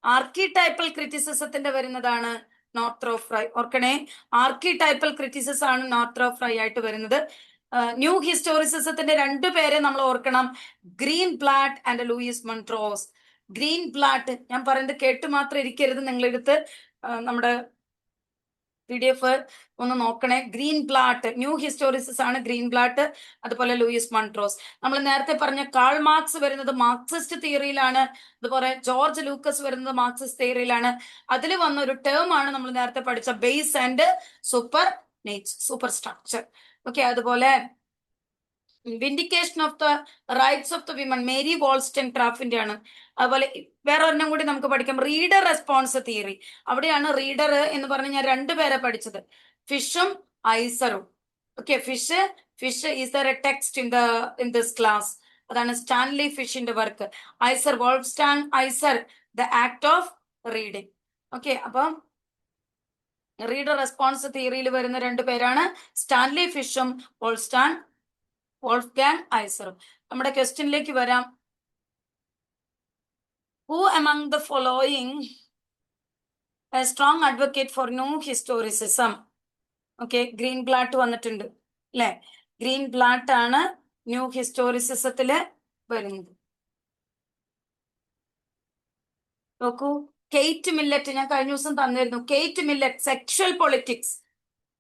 ആർക്കിടൈപ്പൽ ക്രിറ്റിസിസത്തിന്റെ വരുന്നതാണ് നോർത്രോപ്പ് ഫ്രൈ. ഓർക്കണേ, ആർക്കിടൈപ്പൽ ക്രിറ്റിസിസം ആണ് നോർത്രോപ്പ് ഫ്രൈ ആയിട്ട് വരുന്നത്. ന്യൂ ഹിസ്റ്റോറിസിസത്തിന്റെ 2 പേരെ നമ്മൾ ഓർക്കണം, ഗ്രീൻ ബ്ലാട്ട് ആൻഡ് ലൂയിസ് മൺട്രോസ്. ഗ്രീൻ ബ്ലാട്ട് ഞാൻ പറയുന്നത് കേട്ട് മാത്രം ഇരിക്കരുത്, നിങ്ങളെടുത്ത് നമ്മുടെ PDF ഒന്ന് നോക്കണേ. ഗ്രീൻ ബ്ലാട്ട് ന്യൂ ഹിസ്റ്റോറിസിസ് ആണ് ഗ്രീൻ ബ്ലാട്ട്. അതുപോലെ ലൂയിസ് മൺട്രോസ്. നമ്മൾ നേരത്തെ പറഞ്ഞ കാൾ മാർക്സ് വരുന്നത് മാർക്സിസ്റ്റ് തിയറിയിലാണ്. അതുപോലെ ജോർജ് ലൂക്കസ് വരുന്നത് മാർക്സിസ്റ്റ് തിയറിയിലാണ്. അതിൽ വന്ന ഒരു ടേം ആണ് നമ്മൾ നേരത്തെ പഠിച്ച base and superstructure. Okay, അതുപോലെ vindication of the rights of the woman Mary വോൾസ്റ്റൻക്രാഫ്റ്റിന്റെ ആണ്. അതുപോലെ വേറെ ഒരെണ്ണം കൂടി നമുക്ക് പഠിക്കാം, റീഡർ റെസ്പോൺസ് തിയറി. അവിടെയാണ് റീഡർ എന്ന് പറഞ്ഞ് ഞാൻ 2 പേരെ പഠിച്ചത്, ഫിഷും ഐസറും. Okay, Fish is there a text in this class. അതാണ് സ്റ്റാൻലി ഫിഷിന്റെ വർക്ക്. ഐസർ വോൾഫ്സ്റ്റാങ് Iser the act of reading. Okay, അപ്പം റീഡർ റെസ്പോൺസ് തിയറിയിൽ വരുന്ന 2 പേരാണ് സ്റ്റാൻലി ഫിഷും വോൾഫ്ഗാങ് ഐസറും. നമ്മുടെ ക്വസ്റ്റ്യനിലേക്ക് വരാം. Who among the following a strong advocate for new historicism? Okay, Greenblatt വന്നിട്ടുണ്ട് അല്ലെ? ഗ്രീൻ ബ്ലാട്ട് ആണ് ന്യൂ ഹിസ്റ്റോറിസിസത്തില് വരുന്നത്. നോക്കൂ, കെയ്റ്റ് മില്ലറ്റ് ഞാൻ കഴിഞ്ഞ ദിവസം തന്നിരുന്നു. Kate Millett sexual politics,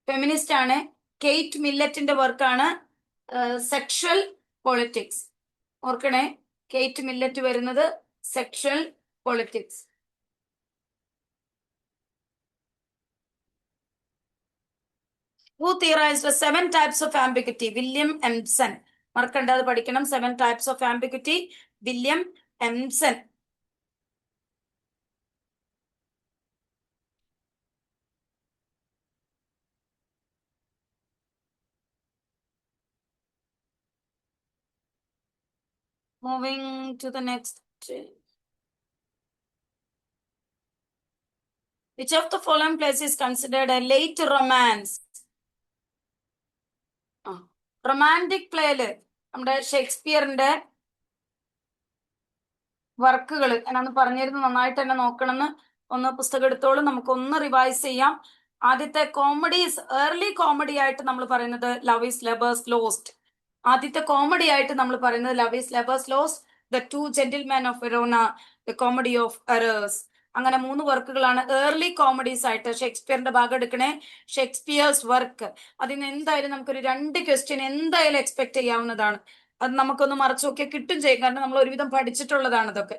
feminist ആണ്. കെയ്റ്റ് മില്ലറ്റിന്റെ വർക്കാണ് സെക്ഷൽ പൊളിറ്റിക്സ്. ഓർക്കണേ, കെയ്റ്റ് മില്ലറ്റ് വരുന്നത് sexual politics. Who theorized the 7 types of ambiguity? William Empson. മറക്കണ്ട, അത് പഠിക്കണം. 7 types of ambiguity, William Empson. Moving to the next. Which of the following plays is considered a late romance? Romantic പ്ലേയില് നമ്മുടെ ഷേക്സ്പിയറിന്റെ വർക്കുകൾ ഞാനൊന്ന് പറഞ്ഞിരുന്നു, നന്നായിട്ട് തന്നെ നോക്കണമെന്ന്. ഒന്ന് പുസ്തകം എടുത്തോളും, നമുക്കൊന്ന് റിവൈസ് ചെയ്യാം. ആദ്യത്തെ കോമഡീസ്, ഏർലി കോമഡി ആയിട്ട് നമ്മൾ പറയുന്നത് ലവ് ഈസ് ലെബേഴ്സ് ലോസ്റ്റ്. ആദ്യത്തെ കോമഡി ആയിട്ട് നമ്മൾ പറയുന്നത് love is labour's lost, the 2 gentleman of Verona, the comedy of errors. അങ്ങനെ 3 വർക്കുകളാണ് ഏർലി കോമഡീസ് ആയിട്ട്. ഷേക്സ്പിയറിന്റെ ഭാഗം എടുക്കണേ, ഷേക്സ്പിയേഴ്സ് വർക്ക്. അതിന് എന്തായാലും നമുക്കൊരു 2 ക്വസ്റ്റ്യൻ എന്തായാലും എക്സ്പെക്ട് ചെയ്യാവുന്നതാണ്. അത് നമുക്കൊന്ന് മറച്ചു നോക്കിയാൽ കിട്ടും ചെയ്യും, കാരണം നമ്മൾ ഒരുവിധം പഠിച്ചിട്ടുള്ളതാണ് ഇതൊക്കെ.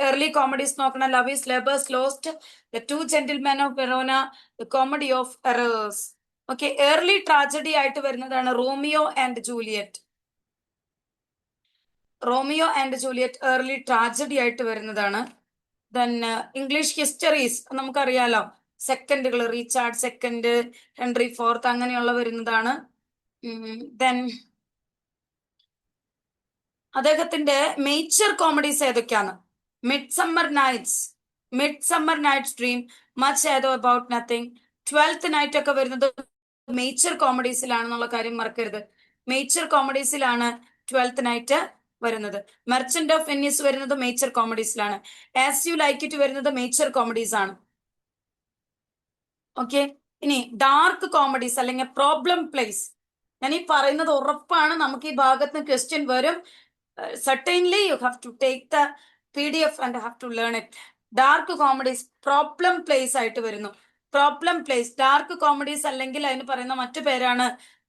ഏർലി കോമഡീസ് നോക്കണം, love is labour's lost, the 2 gentleman of Verona, the comedy of errors. Okay, early tragedy ആയിട്ട് വരുന്നതാണ് Romeo and Juliet. Romeo and Juliet early tragedy ആയിട്ട് വരുന്നതാണ്. ദെൻ ഇംഗ്ലീഷ് ഹിസ്റ്ററീസ് നമുക്കറിയാലോ, സെക്കൻഡുകൾ, റീച്ചാർഡ് സെക്കൻഡ്, ഹെൻറി ഫോർത്ത്, അങ്ങനെയുള്ള വരുന്നതാണ്. Then അദ്ദേഹത്തിന്റെ മേച്ചർ കോമഡീസ് ഏതൊക്കെയാണ്? Midsummer night's dream, much ado about nothing, 12th night ഒക്കെ വരുന്നത് മേച്ചർ കോമഡീസിലാണെന്നുള്ള കാര്യം മറക്കരുത്. മേച്ചർ കോമഡീസിലാണ് 12th നൈറ്റ് വരുന്നത്. മെർച്ചന്റ് ഓഫ് വെനീസ് വരുന്നത് മേച്ചർ കോമഡീസിലാണ്. ആസ് യു ലൈക്ക് ഇറ്റ് വരുന്നത് മേച്ചർ കോമഡീസ് ആണ്. ഓക്കെ, ഇനി ഡാർക്ക് കോമഡീസ് അല്ലെങ്കിൽ പ്രോബ്ലം പ്ലേസ്. ഞാൻ ഈ പറയുന്നത് ഉറപ്പാണ്, നമുക്ക് ഈ ഭാഗത്ത് ക്വസ്റ്റ്യൻ വരും. Certainly you have to take the PDF and have to learn it. Dark comedies problem place ആയിട്ട് വരുന്നു. പ്രോബ്ലം പ്ലേസ്, ഡാർക്ക് കോമഡീസ് അല്ലെങ്കിൽ അതിന് പറയുന്ന മറ്റു പേരാണ്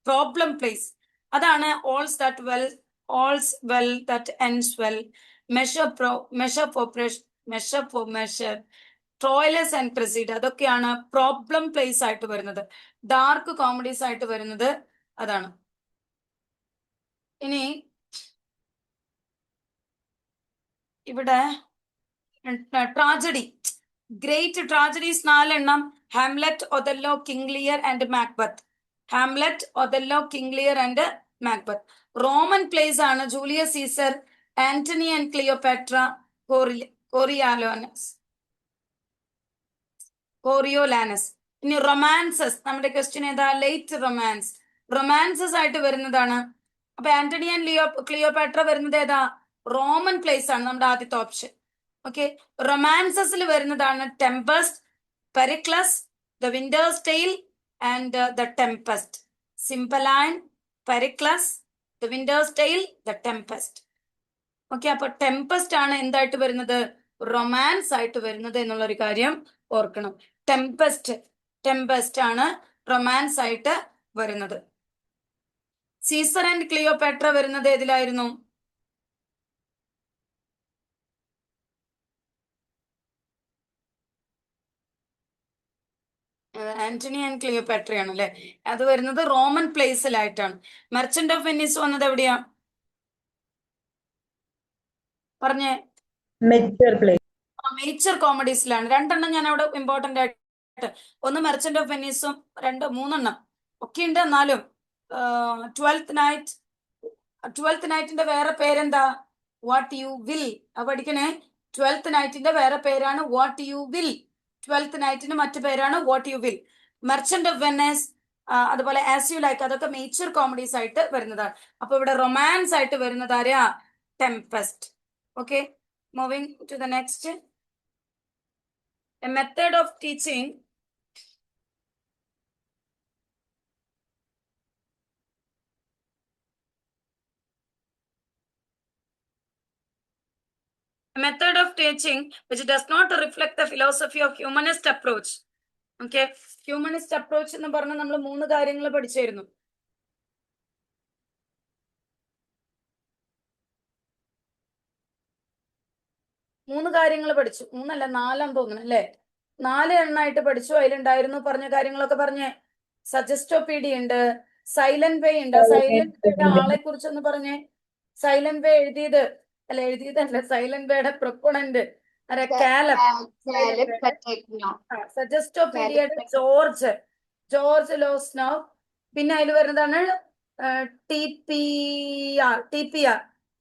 പ്രോബ്ലം പ്ലേസ്. അതാണ് all's well that ends well, measure for measure, Troilus and Cressida, അതൊക്കെയാണ് problem place ആയിട്ട് വരുന്നത്. ഡാർക്ക് കോമഡീസ് ആയിട്ട് വരുന്നത് അതാണ്. ഇനി ഇവിടെ tragedy, great tragedies 4 Hamlet, Othello, King Lear and Macbeth. Hamlet, Othello, King Lear and Macbeth. Roman plays ആണ് Julius Caesar, Antony and Cleopatra, Coriolanus. ഇനി റൊമാൻസസ്, നമ്മുടെ ക്വസ്റ്റ്യൻ ഏതാ? Late romance. റൊമാൻസസ് ആയിട്ട് വരുന്നതാണ്. അപ്പൊ ആന്റണി ആൻഡ് ക്ലിയോപാട്ര വരുന്നത് ഏതാ? റോമൻ പ്ലേസ് ആണ് നമ്മുടെ ആദ്യത്തെ ഓപ്ഷൻ. ഓക്കെ, റൊമാൻസസിൽ വരുന്നതാണ് Tempest, Pericles, the winter's tale and the Tempest. Cymbeline, Pericles, the winter's tale, the Tempest. Okay, അപ്പൊ ടെമ്പസ്റ്റ് ആണ് എന്തായിട്ട് വരുന്നത്? റൊമാൻസ് ആയിട്ട് വരുന്നത് എന്നുള്ളൊരു കാര്യം ഓർക്കണം. ടെമ്പസ്റ്റ് ആണ് റൊമാൻസ് ആയിട്ട് വരുന്നത്. സീസർ ആൻഡ് ക്ലിയോപാട്ര വരുന്നത് ഏതിലായിരുന്നു? ആന്റണി ആൻഡ് ക്ലിയോപാട്ര ആണ് അല്ലെ. അത് വരുന്നത് റോമൻ പ്ലേസിലായിട്ടാണ്. മെർച്ചന്റ് ഓഫ് വെനീസ് വന്നത് എവിടെയാ പറഞ്ഞേ? മേച്ചർ കോമഡീസിലാണ്. 2 ഞാൻ അവിടെ ഇമ്പോർട്ടന്റ് ആയിട്ട്, ഒന്ന് മെർച്ചന്റ് ഓഫ് വെനീസും 3 ഒക്കെ ഉണ്ട്. എന്നാലും ട്വൽത്ത് നൈറ്റിന്റെ വേറെ പേരെന്താ? What you will. പഠിക്കണേ, ട്വൽത്ത് നൈറ്റിന്റെ വേറെ പേരാണ് വാട്ട് യു വിൽ. ട്വൽത്ത് നൈറ്റിന് മറ്റു പേരാണ് what you will. Merchant of Venice, അതുപോലെ ആസ് യു ലൈക്ക്, അതൊക്കെ മേച്ചർ കോമഡീസ് ആയിട്ട് വരുന്നതാണ്. അപ്പൊ ഇവിടെ റൊമാൻസ് ആയിട്ട് വരുന്നത് ആരെയാ? Tempest. Okay, moving to the next. A method of teaching. A method of teaching which does not reflect the philosophy of humanist approach. Okay, humanist approach എന്ന് പറഞ്ഞ നമ്മൾ 3 കാര്യങ്ങൾ പഠിച്ചായിരുന്നു. മൂന്ന് കാര്യങ്ങൾ പഠിച്ചു. 3 അല്ല 4 തോന്നുന്നു അല്ലേ? 4 എണ്ണായിട്ട് പഠിച്ചു. അതിലുണ്ടായിരുന്നു പറഞ്ഞ കാര്യങ്ങളൊക്കെ പറഞ്ഞേ. സജസ്റ്റോപീഡി ഉണ്ട്, സൈലന്റ് വേ ഉണ്ട്. സൈലന്റ് വേയുടെ ആളെ കുറിച്ചൊന്ന് പറഞ്ഞേ. സൈലന്റ് വേ എഴുതിയതല്ല, സൈലന്റ് വേയുടെ പ്രൊപ്പണന്റ് സജസ്റ്റോപീഡിയയുടെ ജോർജ് ലോസ്നോ. പിന്നെ അതിൽ വരുന്നതാണ് TPR,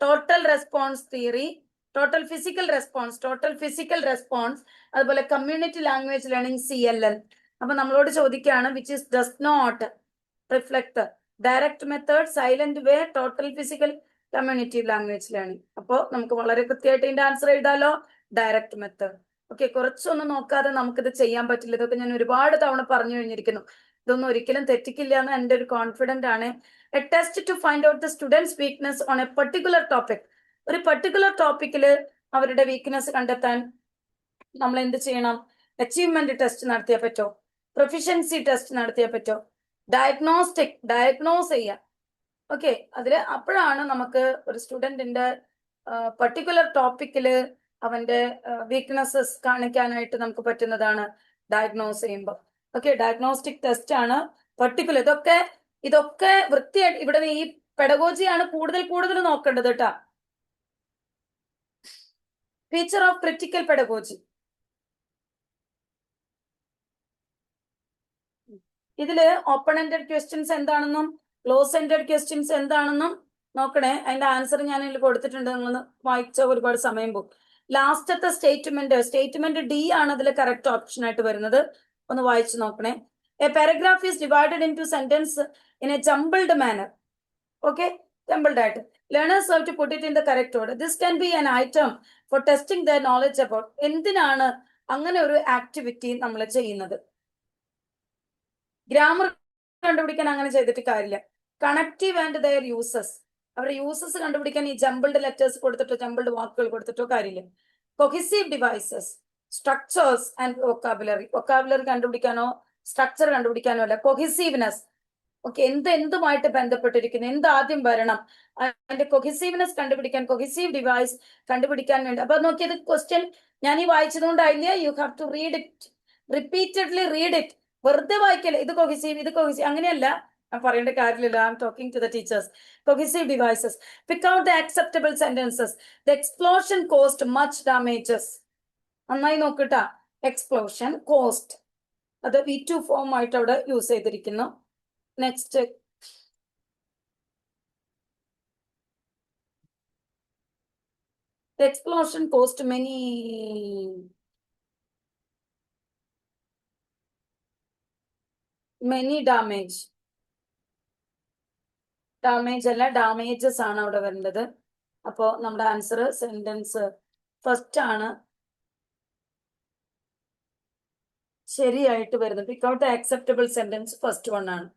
total response theory, total physical response, അതുപോലെ കമ്മ്യൂണിറ്റി ലാംഗ്വേജ് ലേണിംഗ് CLL. അപ്പൊ നമ്മളോട് ചോദിക്കുകയാണ് which is does not reflect direct method, silent way, total physical, community language learning. അപ്പോൾ നമുക്ക് വളരെ കൃത്യമായിട്ട് ഇതിന്റെ ആൻസർ എഴുതാലോ, ഡയറക്റ്റ് മെത്തേഡ്. ഓക്കെ, കുറച്ചൊന്നും നോക്കാതെ നമുക്കിത് ചെയ്യാൻ പറ്റില്ല. ഇതൊക്കെ ഞാൻ ഒരുപാട് തവണ പറഞ്ഞു കഴിഞ്ഞിരിക്കുന്നു. ഇതൊന്നും ഒരിക്കലും തെറ്റിക്കില്ല എന്ന് എൻ്റെ ഒരു കോൺഫിഡന്റ് ആണ്. A test to find out the students weakness on a particular topic. ഒരു പെർട്ടിക്കുലർ ടോപ്പിക്കില് അവരുടെ വീക്ക്നെസ് കണ്ടെത്താൻ നമ്മൾ എന്ത് ചെയ്യണം? അച്ചീവ്മെന്റ് ടെസ്റ്റ് നടത്തിയാൽ പറ്റോ? പ്രൊഫിഷ്യൻസി ടെസ്റ്റ് നടത്തിയാൽ പറ്റോ? ഡയഗ്നോസ് ചെയ്യാം. ഓക്കെ, അതില് അപ്പോഴാണ് നമുക്ക് ഒരു സ്റ്റുഡന്റിന്റെ പെർട്ടിക്കുലർ ടോപ്പിക്കില് അവന്റെ വീക്ക്നെസ്സസ് കാണിക്കാനായിട്ട് നമുക്ക് പറ്റുന്നതാണ് ഡയഗ്നോസ് ചെയ്യുമ്പോൾ. ഓക്കെ, ഡയഗ്നോസ്റ്റിക് ടെസ്റ്റ് ആണ് പെർട്ടിക്കുലർ. ഇതൊക്കെ വൃത്തിയായിട്ട് ഇവിടെ ഈ പെഡഗോജിയാണ് കൂടുതൽ നോക്കേണ്ടത് കേട്ടാ. Feature of critical pedagogy. ഇതില് ഓപ്പൺ എൻഡഡ് ക്വസ്റ്റ്യൻസ് എന്താണെന്നും ക്ലോസ് എൻഡഡ് ക്വസ്റ്റ്യൻസ് എന്താണെന്നും നോക്കണേ. അതിന്റെ ആൻസർ ഞാൻ ഇതിൽ കൊടുത്തിട്ടുണ്ട്. നിങ്ങൾ വായിച്ച ഒരുപാട് സമയം പോകും. ലാസ്റ്റത്തെ സ്റ്റേറ്റ്മെന്റ് D ആണ് അതിൽ കറക്റ്റ് ഓപ്ഷൻ ആയിട്ട് വരുന്നത്. ഒന്ന് വായിച്ചു നോക്കണേ. A paragraph is divided into sentence in a jumbled manner. Okay, jumbled ആയിട്ട്. Learners have to put it in the correct order. This can be an item for testing the knowledge about. എന്തിനാണ് അങ്ങനെ ഒരു activity നമ്മൾ ചെയ്യുന്നത്? Grammar കണ്ടുപിടിക്കാൻ അങ്ങനെ ചെയ്തിട്ട് കാര്യമില്ല. കണക്റ്റീവ് ആൻഡ് ദയർ യൂസസ്, അവരുടെ യൂസസ് കണ്ടുപിടിക്കാൻ ഈ ജംബിൾഡ് ലെറ്റേഴ്സ് കൊടുത്തിട്ടോ ജംബിൾഡ് വാക്കുകൾ കൊടുത്തിട്ടോ കാര്യമില്ല. Cohesive devices, structures and vocabulary. Vocabulary കണ്ടുപിടിക്കാനോ സ്ട്രക്ചർ കണ്ടുപിടിക്കാനോ അല്ല. കൊഹിസീവ്നെസ്. ഓക്കെ, എന്തുമായിട്ട് ബന്ധപ്പെട്ടിരിക്കുന്നു, എന്ത് ആദ്യം വരണം, അതിന്റെ കൊഹിസീവ്നെസ് കണ്ടുപിടിക്കാൻ, കൊഹിസീവ് ഡിവൈസ് കണ്ടുപിടിക്കാൻ വേണ്ടി. അപ്പൊ നോക്കിയത് ക്വസ്റ്റ്യൻ ഞാൻ ഈ വായിച്ചതുകൊണ്ടായില്ല. You have to read it, repeatedly read it. വെറുതെ വായിക്കല്ലേ ഇത് കൊഹിസീവ്, ഇത് കൊഹിസീവ്, അങ്ങനെയല്ല. ഞാൻ പറയേണ്ട കാര്യമില്ല. I am talking to the teachers. Cohesive devices. Pick out the acceptable sentences. The explosion cost much damages. നന്നായി നോക്കിട്ടാ. എക്സ്പ്ലോഷൻ കോസ്റ്റ്, അത് V2 ഫോം ആയിട്ട് അവിടെ യൂസ് ചെയ്തിരിക്കുന്നു. Next, the explosion caused many damage. Damage അല്ല, ഡാമേജസ് ആണ് അവിടെ വരുന്നത്. അപ്പോ നമ്മുടെ ആൻസർ സെന്റൻസ് ഫസ്റ്റ് ആണ് ശരിയായിട്ട് വരുന്നത്. Pick out the acceptable sentence, first one ആണ്.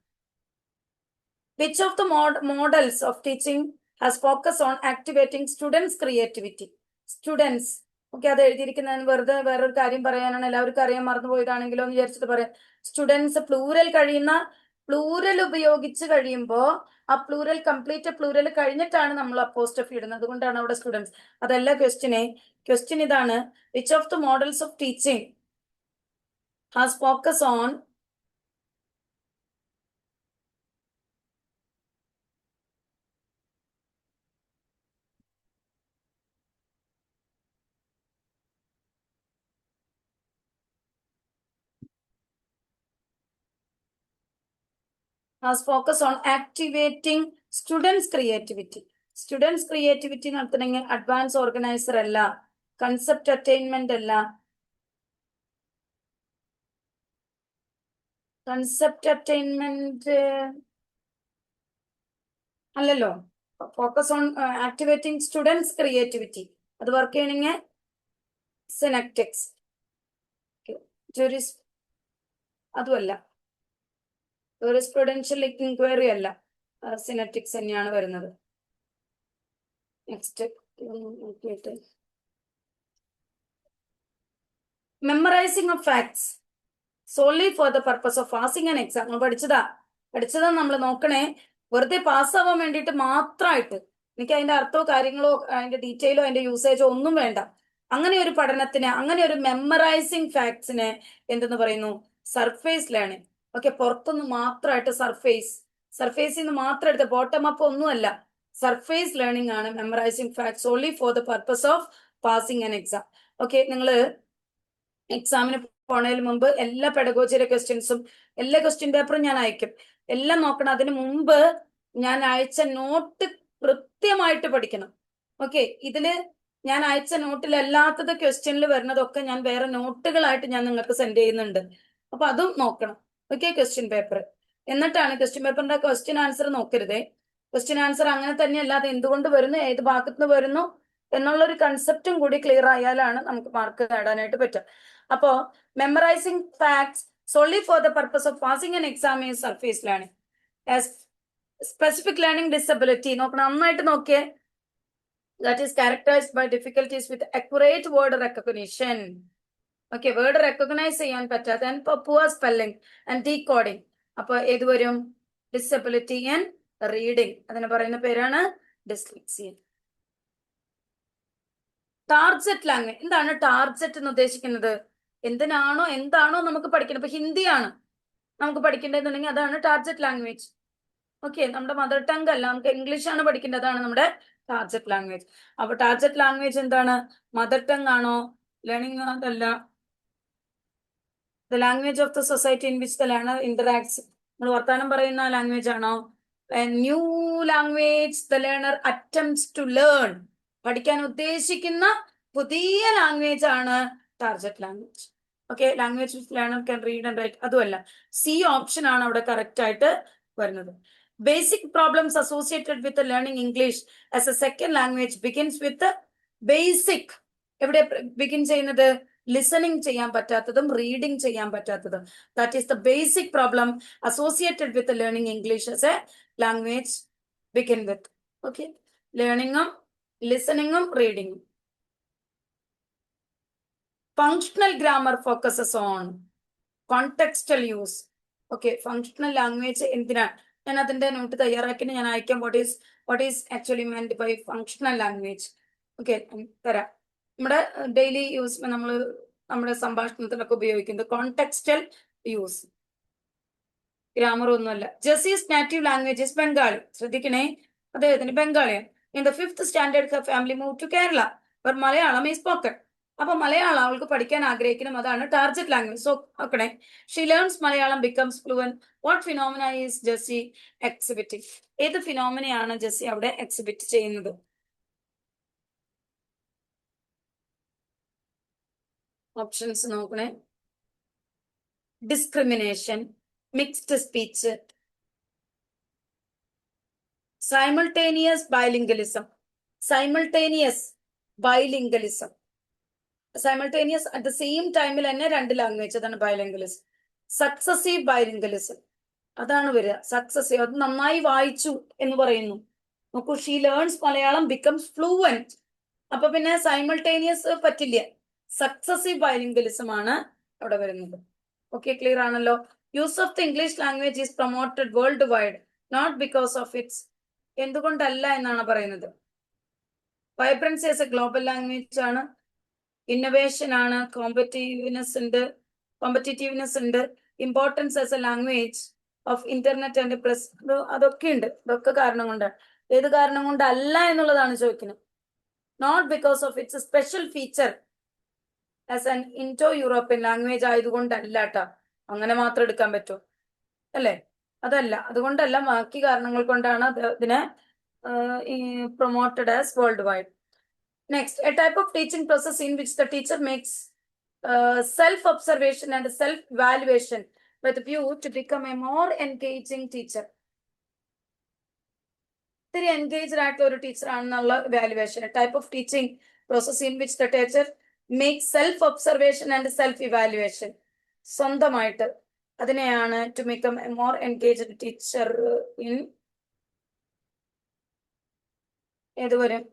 Which of the models of teaching has focus on activating students' creativity? Students. ഓക്കെ, അത് എഴുതിയിരിക്കുന്നതിന് വെറുതെ വേറൊരു കാര്യം പറയാനാണ്, എല്ലാവർക്കും അറിയാൻ മറന്നുപോയതാണെങ്കിലോ എന്ന് വിചാരിച്ചിട്ട് പറയാം. സ്റ്റുഡൻസ് പ്ലൂരൽ കഴിയുന്ന, പ്ലൂരൽ ഉപയോഗിച്ച് കഴിയുമ്പോൾ ആ പ്ലൂരൽ കംപ്ലീറ്റ് പ്ലൂരൽ കഴിഞ്ഞിട്ടാണ് നമ്മൾ അപ്പോസ്ട്രോഫി ഇടുന്നത്. അതുകൊണ്ടാണ് അവിടെ സ്റ്റുഡൻസ്. അതല്ല ക്വസ്റ്റ്യനെ. ക്വസ്റ്റ്യൻ ഇതാണ്, which of the models of teaching has focus on activating students' creativity. Students' creativity നടത്തണമെങ്കിൽ അഡ്വാൻസ് ഓർഗനൈസർ അല്ല, കൺസെപ്റ്റ് അറ്റൈൻമെന്റ് അല്ല. കൺസെപ്റ്റ് അറ്റൈൻമെന്റ് അല്ലല്ലോ. Focus on activating students creativity, അത് വർക്ക് ചെയ്യണമെങ്കിൽ സിനക്റ്റിക്സ്, ജൂറിസ് അതുമല്ല, ജൂറിസ്പ്രുഡൻഷ്യൽ ഇൻക്വയറി അല്ല, സിനറ്റിക്സ് തന്നെയാണ് വരുന്നത്. നെക്സ്റ്റ് നോക്കിയിട്ട്, memorising of facts only for the purpose of passing an exam. നമ്മൾ പഠിച്ചതാ നമ്മൾ നോക്കണേ. വെറുതെ പാസ്സാവാൻ വേണ്ടിയിട്ട് മാത്രമായിട്ട് എനിക്ക് അതിന്റെ അർത്ഥമോ കാര്യങ്ങളോ അതിന്റെ ഡീറ്റെയിലോ അതിന്റെ യൂസേജോ ഒന്നും വേണ്ട. അങ്ങനെ ഒരു പഠനത്തിന്, അങ്ങനെ ഒരു മെമ്മറൈസിങ് ഫാക്ട്സിനെ എന്തെന്ന് പറയുന്നു? Surface learning. ഓക്കെ, പുറത്തുനിന്ന് മാത്രമായിട്ട് സർഫേസിൽ നിന്ന് മാത്രം എടുത്ത ബോട്ടം അപ്പ് ഒന്നുമല്ല. സർഫേസ് ലേണിംഗ് ആണ് memorising facts only for the purpose of passing an exam. Okay, നിങ്ങള് എക്സാമിന് പോണതിന് മുമ്പ് എല്ലാ പെഡഗോജിയുടെ ക്വസ്റ്റ്യൻസും എല്ലാ ക്വസ്റ്റ്യൻ പേപ്പറും ഞാൻ അയക്കും. എല്ലാം നോക്കണം. അതിന് മുമ്പ് ഞാൻ അയച്ച നോട്ട് കൃത്യമായിട്ട് പഠിക്കണം. ഓക്കെ, ഇതില് ഞാൻ അയച്ച നോട്ടിലല്ലാത്തത് ക്വസ്റ്റ്യനിൽ വരുന്നതൊക്കെ ഞാൻ വേറെ നോട്ടുകളായിട്ട് ഞാൻ നിങ്ങൾക്ക് സെൻഡ് ചെയ്യുന്നുണ്ട്. അപ്പൊ അതും നോക്കണം. Okay, question paper. എന്നിട്ടാണ് ക്വസ്റ്റ്യൻ പേപ്പറിന്റെ ക്വസ്റ്റ്യൻ ആൻസർ നോക്കരുതേ. ക്വസ്റ്റ്യൻ ആൻസർ അങ്ങനെ തന്നെ അല്ലാതെ എന്തുകൊണ്ട് വരുന്നു, ഏത് ഭാഗത്തുനിന്ന് വരുന്നു എന്നുള്ളൊരു കൺസെപ്റ്റും കൂടി ക്ലിയർ ആയാലാണ് നമുക്ക് മാർക്ക് നേടാനായിട്ട് പറ്റുക. അപ്പോ മെമ്മറൈസിംഗ് facts solely for the purpose of passing an exam is surface learning. As specific learning disability നോക്കണം, നന്നായിട്ട് നോക്കിയേ. That is characterized by difficulties with accurate word recognition. Okay, word recognize ചെയ്യാൻ പറ്റാത്ത and poor spelling and decoding. അപ്പൊ ഏത് വരും? Disability and reading. അതിന് പറയുന്ന പേരാണ് ഡിസ്ലെക്സിയ. Target language. എന്താണ് ടാർജറ്റ് എന്ന് ഉദ്ദേശിക്കുന്നത്? എന്താണോ നമുക്ക് പഠിക്കണം. ഇപ്പൊ ഹിന്ദിയാണ് നമുക്ക് പഠിക്കേണ്ടതെന്നുണ്ടെങ്കിൽ അതാണ് ടാർജറ്റ് ലാംഗ്വേജ്. ഓക്കെ, നമ്മുടെ മദർ ടങ് അല്ല, നമുക്ക് ഇംഗ്ലീഷ് ആണ് പഠിക്കേണ്ടത്, അതാണ് നമ്മുടെ ടാർജറ്റ് ലാംഗ്വേജ്. അപ്പൊ ടാർജറ്റ് ലാംഗ്വേജ് എന്താണ്? മദർ ടങ് ആണോ? ലേണിംഗ് അതല്ല. The language of the society in which the learner interacts. നമ്മൾ വർത്താനം പറയുന്ന ലാംഗ്വേജ് ആണോ? New language the learner attempts to learn. പഠിക്കാൻ ഉദ്ദേശിക്കുന്ന പുതിയ ലാംഗ്വേജ് ആണ് target language. Okay, language learner can read and write. അതുമല്ല, സി ഓപ്ഷൻ ആണ് അവിടെ കറക്റ്റ് ആയിട്ട് വരുന്നത്. Basic problems associated with learning English as a second language begins with basic. എവിടെ ബിഗിൻ ചെയ്യുന്നത്? ലിസണിങ് ചെയ്യാൻ പറ്റാത്തതും റീഡിങ് ചെയ്യാൻ പറ്റാത്തതും. That is the basic problem associated with learning English as a language begin with. Okay, ലേണിംഗും ലിസണിങ്ങും റീഡിങ്ങും. Functional grammar focuses on contextual use. Okay, functional language എന്തിനാണ്? ഞാൻ അതിന്റെ നോട്ട് തയ്യാറാക്കി ഞാൻ അയക്കാം. What is actually meant by functional language? Okay, തരാം. നമ്മുടെ ഡെയിലി യൂസ് നമ്മൾ നമ്മുടെ സംഭാഷണത്തിലൊക്കെ ഉപയോഗിക്കുന്നത് കോണ്ടെക്സ്റ്റൽ യൂസ്. ഗ്രാമർ ഒന്നുമല്ല. ജെസീസ് നാറ്റീവ് ലാംഗ്വേജ് ഇസ് ബംഗാളി. ശ്രദ്ധിക്കണേ, അദ്ദേഹത്തിന് ബംഗാളിയാണ്. In the 5th standard family move to Kerala where Malayalam is spoken. അപ്പൊ മലയാളം അവൾക്ക് പഠിക്കാൻ ആഗ്രഹിക്കണം, അതാണ് ടാർഗറ്റ് ലാംഗ്വേജ്. സോ നോക്കണേ, she learns Malayalam, becomes fluent. What phenomena is Jessie exhibiting? ഏത് ഫിനോമിനയാണ് ജെസ്സി അവിടെ എക്സിബിറ്റ് ചെയ്യുന്നത്? ഓപ്ഷൻസ് നോക്കണേ. Discrimination, mixed speech, simultaneous bilingualism. Simultaneous bilingualism, simultaneous at the same ടൈമിൽ തന്നെ രണ്ട് ലാംഗ്വേജ്, അതാണ് ബൈലിംഗലിസം. സക്സസീവ് ബൈലിംഗലിസം, അതാണ് വരിക. സക്സസീവ്, അത് നന്നായി വായിച്ചു എന്ന് പറയുന്നു. നോക്കൂ, she learns Malayalam, becomes fluent. അപ്പൊ പിന്നെ സൈമൾട്ടേനിയസ് പറ്റില്ല. സക്സസീവ് ബൈലിംഗലിസം ആണ് അവിടെ വരുന്നത്. ഓക്കെ, ക്ലിയർ ആണല്ലോ. Use of the English language is promoted worldwide, not because of its. എന്തുകൊണ്ടല്ല എന്നാണ് പറയുന്നത്. Vibrancy as a global language ആണ്, ഇന്നോവേഷൻ ആണ്, കോമ്പറ്റീവ്നെസ് ഉണ്ട്, importance as a language of internet and press, അതൊക്കെ ഉണ്ട്. ഇതൊക്കെ കാരണം കൊണ്ടാണ്. ഏത് കാരണം കൊണ്ടല്ല എന്നുള്ളതാണ് ചോദിക്കുന്നത്. Not because of its special feature as an Indo European language ആയതുകൊണ്ടല്ല കേട്ടോ. അങ്ങനെ മാത്രം എടുക്കാൻ പറ്റൂ അല്ലേ? അതല്ല, അതുകൊണ്ടല്ല, ബാക്കി കാരണങ്ങൾ കൊണ്ടാണ് ഇതിനെ promoted as world wide. Next, a type of teaching process in which the teacher makes self-observation and self-evaluation with a view to become a more engaging teacher. ഇത്തിരി എൻഗേജ്ഡ് ആയിട്ടുള്ള ഒരു ടീച്ചർ ആണെന്നുള്ള valuation. Type of teaching process in which the teacher make self observation and self evaluation. സ്വന്തമായിട്ട് അതിനെയാണ് to become a more engaged teacher in ഏത് വരും?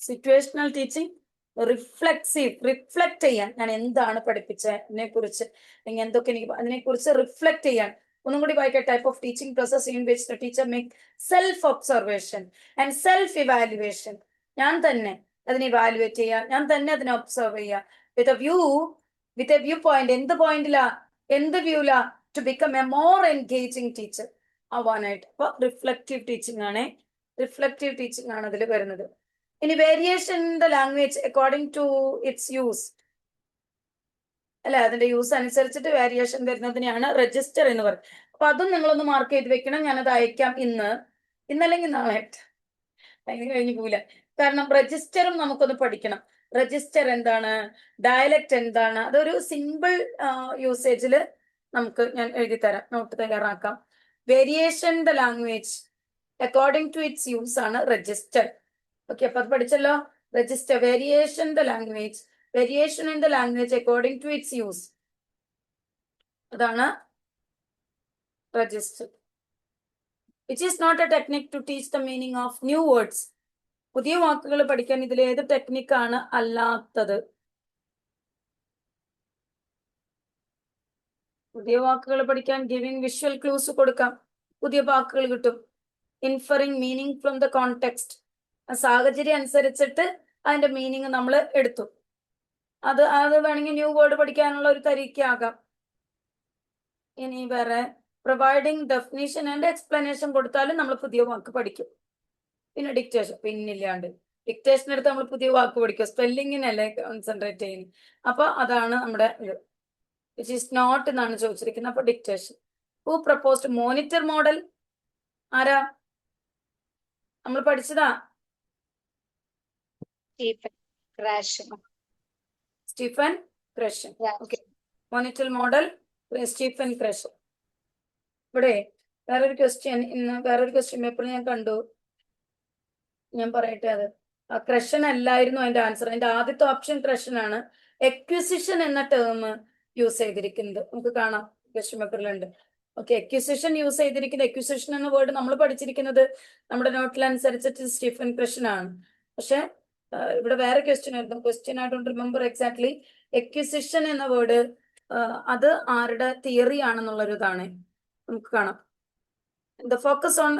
Situational teaching. Reflect ചെയ്യാൻ, ഞാൻ എന്താണ് പഠിപ്പിച്ചതിനെ കുറിച്ച്, അല്ലെങ്കിൽ എന്തൊക്കെ എനിക്ക് അതിനെ കുറിച്ച് റിഫ്ലക്ട് ചെയ്യാൻ. ഒന്നും കൂടി വായിക്കാം. Type of teaching process in which the teacher make self observation and self evaluation. ഞാൻ തന്നെ അതിനെ ഇവാലുവേറ്റ് ചെയ്യാം, ഞാൻ തന്നെ അതിനെ ഒബ്സർവ് ചെയ്യാം. With a viewpoint. എന്ത് വ്യൂലാ? To become a more engaging teacher ആവാനായിട്ട്. അപ്പൊ റിഫ്ലക്റ്റീവ് ടീച്ചിങ് ആണ് അതിൽ വരുന്നത്. ഇനി variation in the language according to its use, അല്ലെ? അതിന്റെ യൂസ് അനുസരിച്ചിട്ട് വേരിയേഷൻ വരുന്നതിനെയാണ് രജിസ്റ്റർ എന്ന് പറയുന്നത്. അപ്പൊ അതും നിങ്ങളൊന്ന് മാർക്ക് ചെയ്ത് വെക്കണം. ഞാനത് അയക്കാം ഇന്നല്ലെങ്കിൽ നാളെ. അതിന് കഴിഞ്ഞു പോവില്ല. കാരണം രജിസ്റ്ററും നമുക്കൊന്ന് പഠിക്കണം. രജിസ്റ്റർ എന്താണ്, ഡയലക്റ്റ് എന്താണ്, അതൊരു സിമ്പിൾ യൂസേജിൽ നമുക്ക് ഞാൻ എഴുതി തരാം, നോട്ട് തയ്യാറാക്കാം. Variation the language according to its use ആണ് രജിസ്റ്റർ. ഓക്കെ, അപ്പൊ അത് പഠിച്ചല്ലോ. Register, variation in the language according to its use, അതാണ് register. Which is not a technique to teach the meaning of new words. പുതിയ വാക്കുകൾ പഠിക്കാൻ ഇതിൽ ഏത് ടെക്നിക്കാണ് അല്ലാത്തത്? പുതിയ വാക്കുകൾ പഠിക്കാൻ ഗിവിംഗ് വിഷ്വൽ ക്ലൂസ് കൊടുക്കാം, പുതിയ വാക്കുകൾ കിട്ടും. ഇൻഫറിംഗ് മീനിങ് ഫ്രം ദ കോണ്ടെക്സ്റ്റ്, സാഹചര്യം അനുസരിച്ചിട്ട് അതിന്റെ മീനിങ് നമ്മൾ എടുത്തു. അത് വേണമെങ്കിൽ ന്യൂ വേർഡ് പഠിക്കാനുള്ള ഒരു തരീക്കാകാം. ഇനി വേറെ പ്രൊവൈഡിങ് ഡെഫിനിഷൻ ആൻഡ് എക്സ്പ്ലനേഷൻ കൊടുത്താലും നമ്മൾ പുതിയ വാക്ക് പഠിക്കും. പിന്നെ ഡിക്റ്റേഷൻ, പിന്നില്ലാണ്ട് ഡിക്റ്റേഷൻ എടുത്ത് നമ്മൾ പുതിയ വാക്ക് പഠിക്കും. സ്പെല്ലിങ്ങിനല്ലേ കോൺസെൻട്രേറ്റ് ചെയ്യുന്നത്. അപ്പൊ അതാണ് നമ്മുടെ ഇത്. വിച്ച് ഈസ് നോട്ട് എന്നാണ് ചോദിച്ചിരിക്കുന്നത്. അപ്പൊ dictation. Who proposed monitor model? ആരാ? നമ്മൾ പഠിച്ചതാ. Stephen Krashen. Okay, monitor model Stephen Krashen. ഇവിടെ വേറൊരു ക്വസ്റ്റ്യൻ പേപ്പർ ഞാൻ കണ്ടു, ഞാൻ പറയട്ടെ. അത് ക്രഷൻ അല്ലായിരുന്നു അതിന്റെ ആൻസർ. അതിന്റെ ആദ്യത്തെ ഓപ്ഷൻ ക്രഷൻ ആണ്. എക്വിസിഷൻ എന്ന ടേം യൂസ് ചെയ്തിരിക്കുന്നത് നമുക്ക് കാണാം, ക്വസ്റ്റ്യൻ പേപ്പറിലുണ്ട്. ഓക്കെ, എക്വിസിഷൻ യൂസ് ചെയ്തിരിക്കുന്നത്, എക്വിസിഷൻ എന്ന വേർഡ് നമ്മൾ പഠിച്ചിരിക്കുന്നത് നമ്മുടെ നോട്ടിലനുസരിച്ചിട്ട് സ്റ്റീഫൻ ക്രഷൻ ആണ്. പക്ഷെ ഇവിടെ വേറെ ക്വസ്റ്റ്യൻ ആയിരുന്നു. Question I don't remember exactly. Acquisition എന്ന വേർഡ് അത് ആരുടെ തിയറി ആണെന്നുള്ളൊരു ഇതാണ് നമുക്ക് കാണാം. The focus on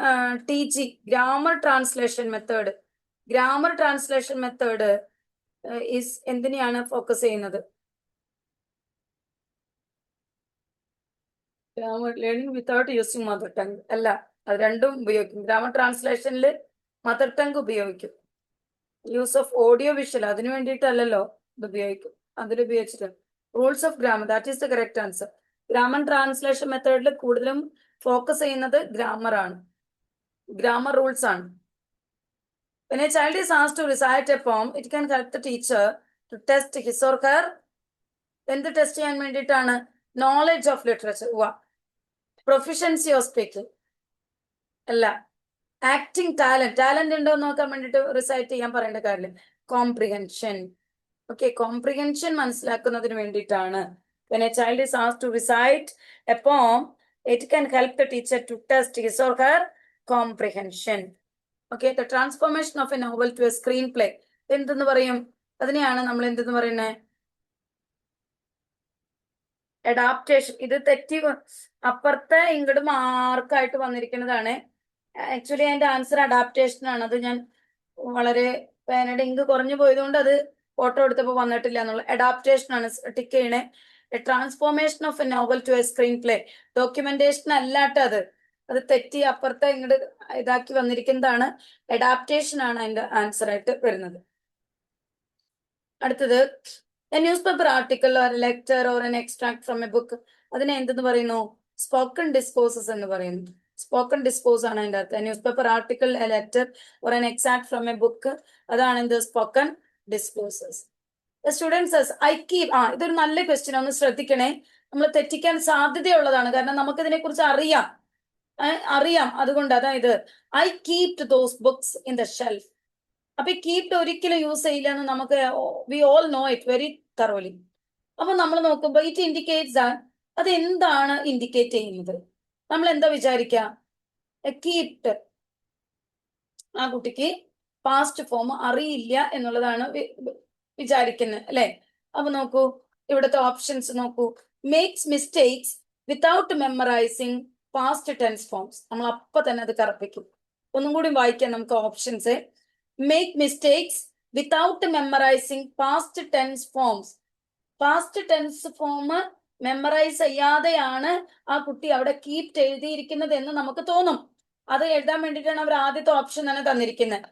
TG, grammar translation method. Grammar translation method is എന്തിനെയാണ് ഫോക്കസ് ചെയ്യുന്നത്? Grammar learning without using mother tongue അല്ല, അത് രണ്ടും ഉപയോഗിക്കും. ഗ്രാമർ ട്രാൻസ്ലേഷനിൽ മദർ ടങ് ഉപയോഗിക്കും. യൂസ് ഓഫ് ഓഡിയോ വിഷ്വൽ അതിനു വേണ്ടിയിട്ടല്ലല്ലോ ഇത് ഉപയോഗിക്കും, അതിലുപയോഗിച്ചിട്ട്. Rules of grammar, that is the correct answer. Grammar translation മെത്തേഡിൽ കൂടുതലും ഫോക്കസ് ചെയ്യുന്നത് ഗ്രാമർ ആണ്, ഗ്രാമർ റൂൾസ് ആണ്. When a child is asked to recite a poem, it can help the teacher to test his or her. എന്ത് test ചെയ്യാൻ വേണ്ടിയിട്ടാണ്? Knowledge of literature, proficiency of speaking അല്ല, acting talent ഉണ്ടോ എന്ന് നോക്കാൻ വേണ്ടിയിട്ട് റിസൈറ്റ് ചെയ്യാൻ പറയേണ്ട കാര്യമില്ല. കോംപ്രിഹെൻഷൻ, ഓക്കെ, കോംപ്രിഹെൻഷൻ മനസ്സിലാക്കുന്നതിന് വേണ്ടിയിട്ടാണ്. When a child is asked to recite a poem, it can help the teacher to test his or her comprehension. Okay, the transformation of a novel to a screenplay എന്തെന്ന് പറയും? അതിനെയാണ് നമ്മൾ എന്തെന്ന് പറയുന്നത്? Adaptation. ഇത് തെറ്റി അപ്പുറത്തെ ഇങ്ങോട്ട് മാർക്കായിട്ട് വന്നിരിക്കുന്നതാണ്. ആക്ച്വലി അതിന്റെ ആൻസർ അഡാപ്റ്റേഷൻ ആണ്. അത് ഞാൻ വളരെ പേനയുടെ ഇങ്ക് കുറഞ്ഞു പോയതുകൊണ്ട് അത് ഫോട്ടോ എടുത്തപ്പോൾ വന്നിട്ടില്ല എന്നുള്ള. അഡാപ്റ്റേഷൻ ആണ് ടിക്ക് ചെയ്യണേ. Transformation of a novel to a screenplay. Documentation അല്ലാട്ട് അത് തെറ്റി അപ്പുറത്തെ ഇങ്ങോട്ട് ഇതാക്കി വന്നിരിക്കുന്നതാണ്. അഡാപ്റ്റേഷൻ ആണ് അതിന്റെ ആൻസർ ആയിട്ട് വരുന്നത്. അടുത്തത് A news paper article or lecture or N extract from A book, അതിനെ എന്തെന്ന് പറയുന്നു? സ്പോക്കൺ ഡിസ്കോഴ്സസ് എന്ന് പറയുന്നു. സ്പോക്കൺ ഡിസ്കോഴ്സ് ആണ് അതിന്റെ അർത്ഥം. News paper article, A letter or N extract from A book, അതാണ് എന്ത്? Spoken discourses. Students I keep, ഇതൊരു നല്ല ക്വസ്റ്റ്യൻ, ഒന്ന് ശ്രദ്ധിക്കണേ. നമ്മൾ തെറ്റിക്കാൻ സാധ്യതയുള്ളതാണ്, കാരണം നമുക്കിതിനെ കുറിച്ച് അറിയാം. അതുകൊണ്ട് അതായത് I keep those books in the shelf. അപ്പൊ ഈ കീപ്ഡ് ഒരിക്കലും യൂസ് ചെയ്യില്ല എന്ന് നമുക്ക് we all no it very thoroughly. അപ്പൊ നമ്മൾ നോക്കുമ്പോൾ ഇറ്റ് ഇൻഡിക്കേറ്റ്സ് അത് എന്താണ് ഇൻഡിക്കേറ്റ് ചെയ്യുന്നത്? നമ്മൾ എന്താ വിചാരിക്കുക? കീപ്ഡ്, ആ കുട്ടിക്ക് പാസ്റ്റ് ഫോം അറിയില്ല എന്നുള്ളതാണ് വിചാരിക്കുന്നത് അല്ലെ? അപ്പൊ നോക്കൂ, ഇവിടുത്തെ ഓപ്ഷൻസ് നോക്കൂ. Makes mistakes without memorising past tense forms. നമ്മൾ അപ്പൊ തന്നെ അത് കറപ്പിക്കും. ഒന്നും കൂടി വായിക്കാം നമുക്ക് options. Make mistakes without memorising past tense forms. Past tense form memorise ചെയ്യാതെയാണ് ആ കുട്ടി അവിടെ കീപ്ഡ് എഴുതിയിരിക്കുന്നത് എന്ന് നമുക്ക് തോന്നും. അത് എഴുതാൻ വേണ്ടിയിട്ടാണ് അവർ ആദ്യത്തെ ഓപ്ഷൻ തന്നെ തന്നിരിക്കുന്നത്.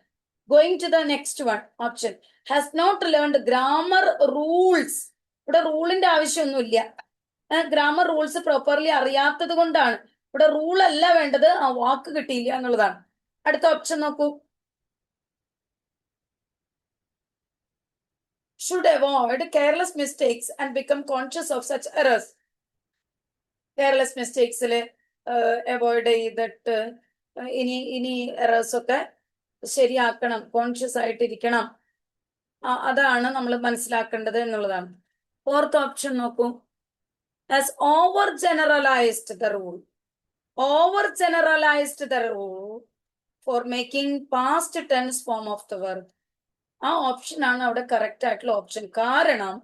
Going to the next one option, has not learned grammar rules. ഇവിടെ റൂളിന്റെ ആവശ്യമൊന്നുമില്ല. ഗ്രാമർ റൂൾസ് പ്രോപ്പർലി അറിയാത്തത് കൊണ്ടാണ്. ഇവിടെ റൂൾ അല്ല വേണ്ടത്, ആ വാക്ക് കിട്ടിയില്ല എന്നുള്ളതാണ്. അടുത്ത ഓപ്ഷൻ നോക്കൂ. should avoid careless mistakes and become conscious of such errors. Careless mistakes avoid ചെയ്തിട്ട് ഇനി എറേഴ്സ് ഒക്കെ ശരിയാക്കണം, കോൺഷ്യസ് ആയിട്ടിരിക്കണം. അതാണ് നമ്മൾ മനസ്സിലാക്കേണ്ടത് എന്നുള്ളതാണ്. ഫോർത്ത് ഓപ്ഷൻ നോക്കൂ. As over generalised the rule. Over generalised the rule for making past tense form of the verb. ആ ഓപ്ഷൻ ആണ് അവിടെ കറക്റ്റ് ആയിട്ടുള്ള ഓപ്ഷൻ. കാരണം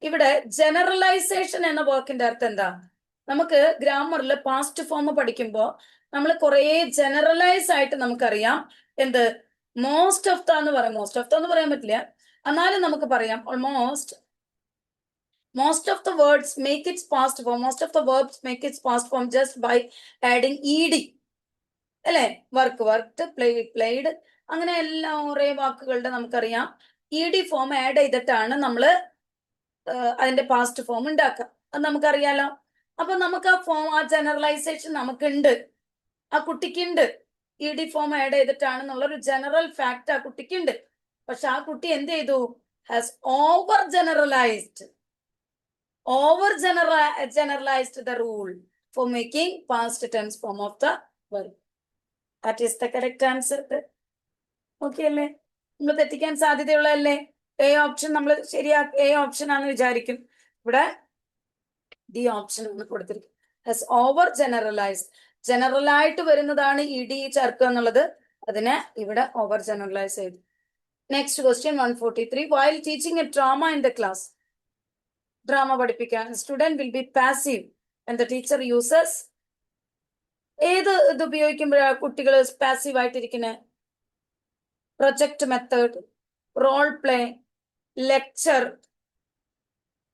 ഇവിടെ ജനറലൈസേഷൻ എന്ന വാക്കിന്റെ അർത്ഥം എന്താ? നമുക്ക് ഗ്രാമറിൽ പാസ്റ്റ് ഫോം പഠിക്കുമ്പോൾ നമ്മൾ കുറെ ജനറലൈസ് ആയിട്ട് നമുക്കറിയാം എന്ത്? മോസ്റ്റ് ഓഫ് ദ എന്ന് പറയാം. മോസ്റ്റ് ഓഫ് ദ എന്ന് പറയാൻ പറ്റില്ല, എന്നാലും നമുക്ക് പറയാം almost. Most of the words make its past form. Most of the verbs make its past form just by adding ED അല്ലെ? വർക്ക്ഡ്, പ്ലേഡ്, അങ്ങനെ എല്ലാ കുറേ വാക്കുകളുടെ നമുക്കറിയാം ED ഫോം ആഡ് ചെയ്തിട്ടാണ് നമ്മൾ അതിന്റെ പാസ്റ്റ് ഫോം ഉണ്ടാക്കുക. അത് നമുക്കറിയാലോ. അപ്പൊ നമുക്ക് ആ ജനറലൈസേഷൻ നമുക്കുണ്ട്, ആ കുട്ടിക്കുണ്ട്. ED ഫോം ആഡ് ചെയ്തിട്ടാണെന്നുള്ളൊരു ജനറൽ ഫാക്ട് ആ കുട്ടിക്കുണ്ട്. പക്ഷെ ആ കുട്ടി എന്ത് ചെയ്തു? Has over generalised the rule for making past tense form of the verb. That is the correct answer. Okay അല്ലേ? നമ്മൾ തെറ്റിക്കാൻ സാധ്യതയുള്ളതല്ലേ? എ ഓപ്ഷൻ നമ്മൾ എ ഓപ്ഷൻ ആണെന്ന് വിചാരിക്കും. ഇവിടെ ഡി ഓപ്ഷൻ ആണ് കൊടുത്തിരിക്കും. Has overgeneralised. ജനറലായിട്ട് വരുന്നതാണ് ED ചേർക്കുക എന്നുള്ളത്. അതിനെ ഇവിടെ ഓവർ ജനറലൈസ് ചെയ്തു. Next question 143. While teaching a drama in the class, drama പഠിപ്പിക്കാൻ student will be passive and the teacher uses ഏത് ഇത് ഉപയോഗിക്കുമ്പോഴാണ് കുട്ടികൾ പാസീവ് ആയിട്ടിരിക്കുന്നത്? Project method, role play, lecture,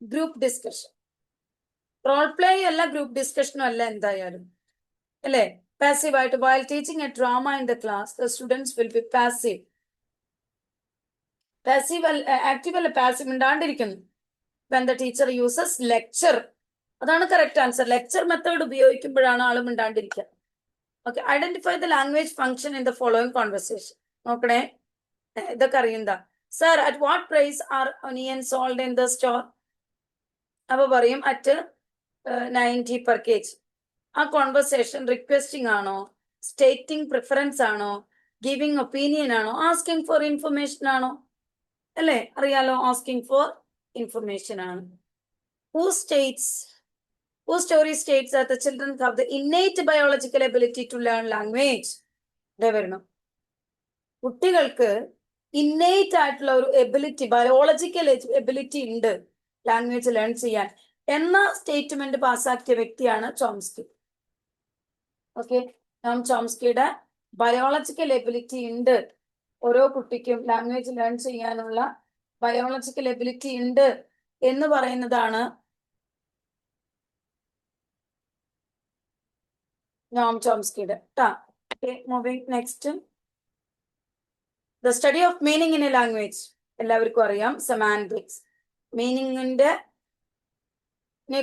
group discussion. Role play അല്ല, ഗ്രൂപ്പ് ഡിസ്കഷനും അല്ല എന്തായാലും, അല്ലേ? പാസീവ് ആയിട്ട് while teaching a drama in the class the students will be passive. Passive active അല്ല, പാസീവ് മിണ്ടാണ്ടിരിക്കുന്നു. when the teacher uses lecture, അതാണ് correct answer. Lecture method ഉപയോഗിക്കുമ്പോഴാണ് ആള് മിണ്ടാണ്ടിരിക്കുക. Okay, identify the language function in the following conversation. നോക്കണേ, ഇതൊക്കെ അറിയുന്നതാ. Sir at what price are onion sold in the store? അപ്പൊ പറയും അറ്റ് 90 per kg. ആ കോൺവെർസേഷൻ റിക്വസ്റ്റിംഗ് ആണോ, സ്റ്റേറ്റിംഗ് പ്രിഫറൻസ് ആണോ, ഗിവിംഗ് ഒപ്പീനിയൻ ആണോ, ആസ്കിംഗ് ഫോർ ഇൻഫർമേഷൻ ആണോ? അല്ലേ, അറിയാലോ, ആസ്കിംഗ് ഫോർ ഇൻഫർമേഷൻ ആണ്. Whose story states that the children have the innate biological ability to learn language? വരണം, കുട്ടികൾക്ക് ഇന്നേറ്റ് ആയിട്ടുള്ള ഒരു എബിലിറ്റി, ബയോളജിക്കൽ എബിലിറ്റി ഉണ്ട് ലാംഗ്വേജ് ലേൺ ചെയ്യാൻ എന്ന സ്റ്റേറ്റ്മെന്റ് പാസ്സാക്കിയ വ്യക്തിയാണ് ചോംസ്കി. ഓക്കെ, നോം ചോംസ്കിയുടെ ബയോളജിക്കൽ എബിലിറ്റി ഉണ്ട്, ഓരോ കുട്ടിക്കും ലാംഗ്വേജ് ലേൺ ചെയ്യാനുള്ള ബയോളജിക്കൽ എബിലിറ്റി ഉണ്ട് എന്ന് പറയുന്നതാണ് നോം ചോംസ്കിയുടെ. Moving next. The study of meaning in a language എല്ലാവർക്കും അറിയാം, സെമാൻറ്റിക്സ്. മീനിങ്ങിന്റെ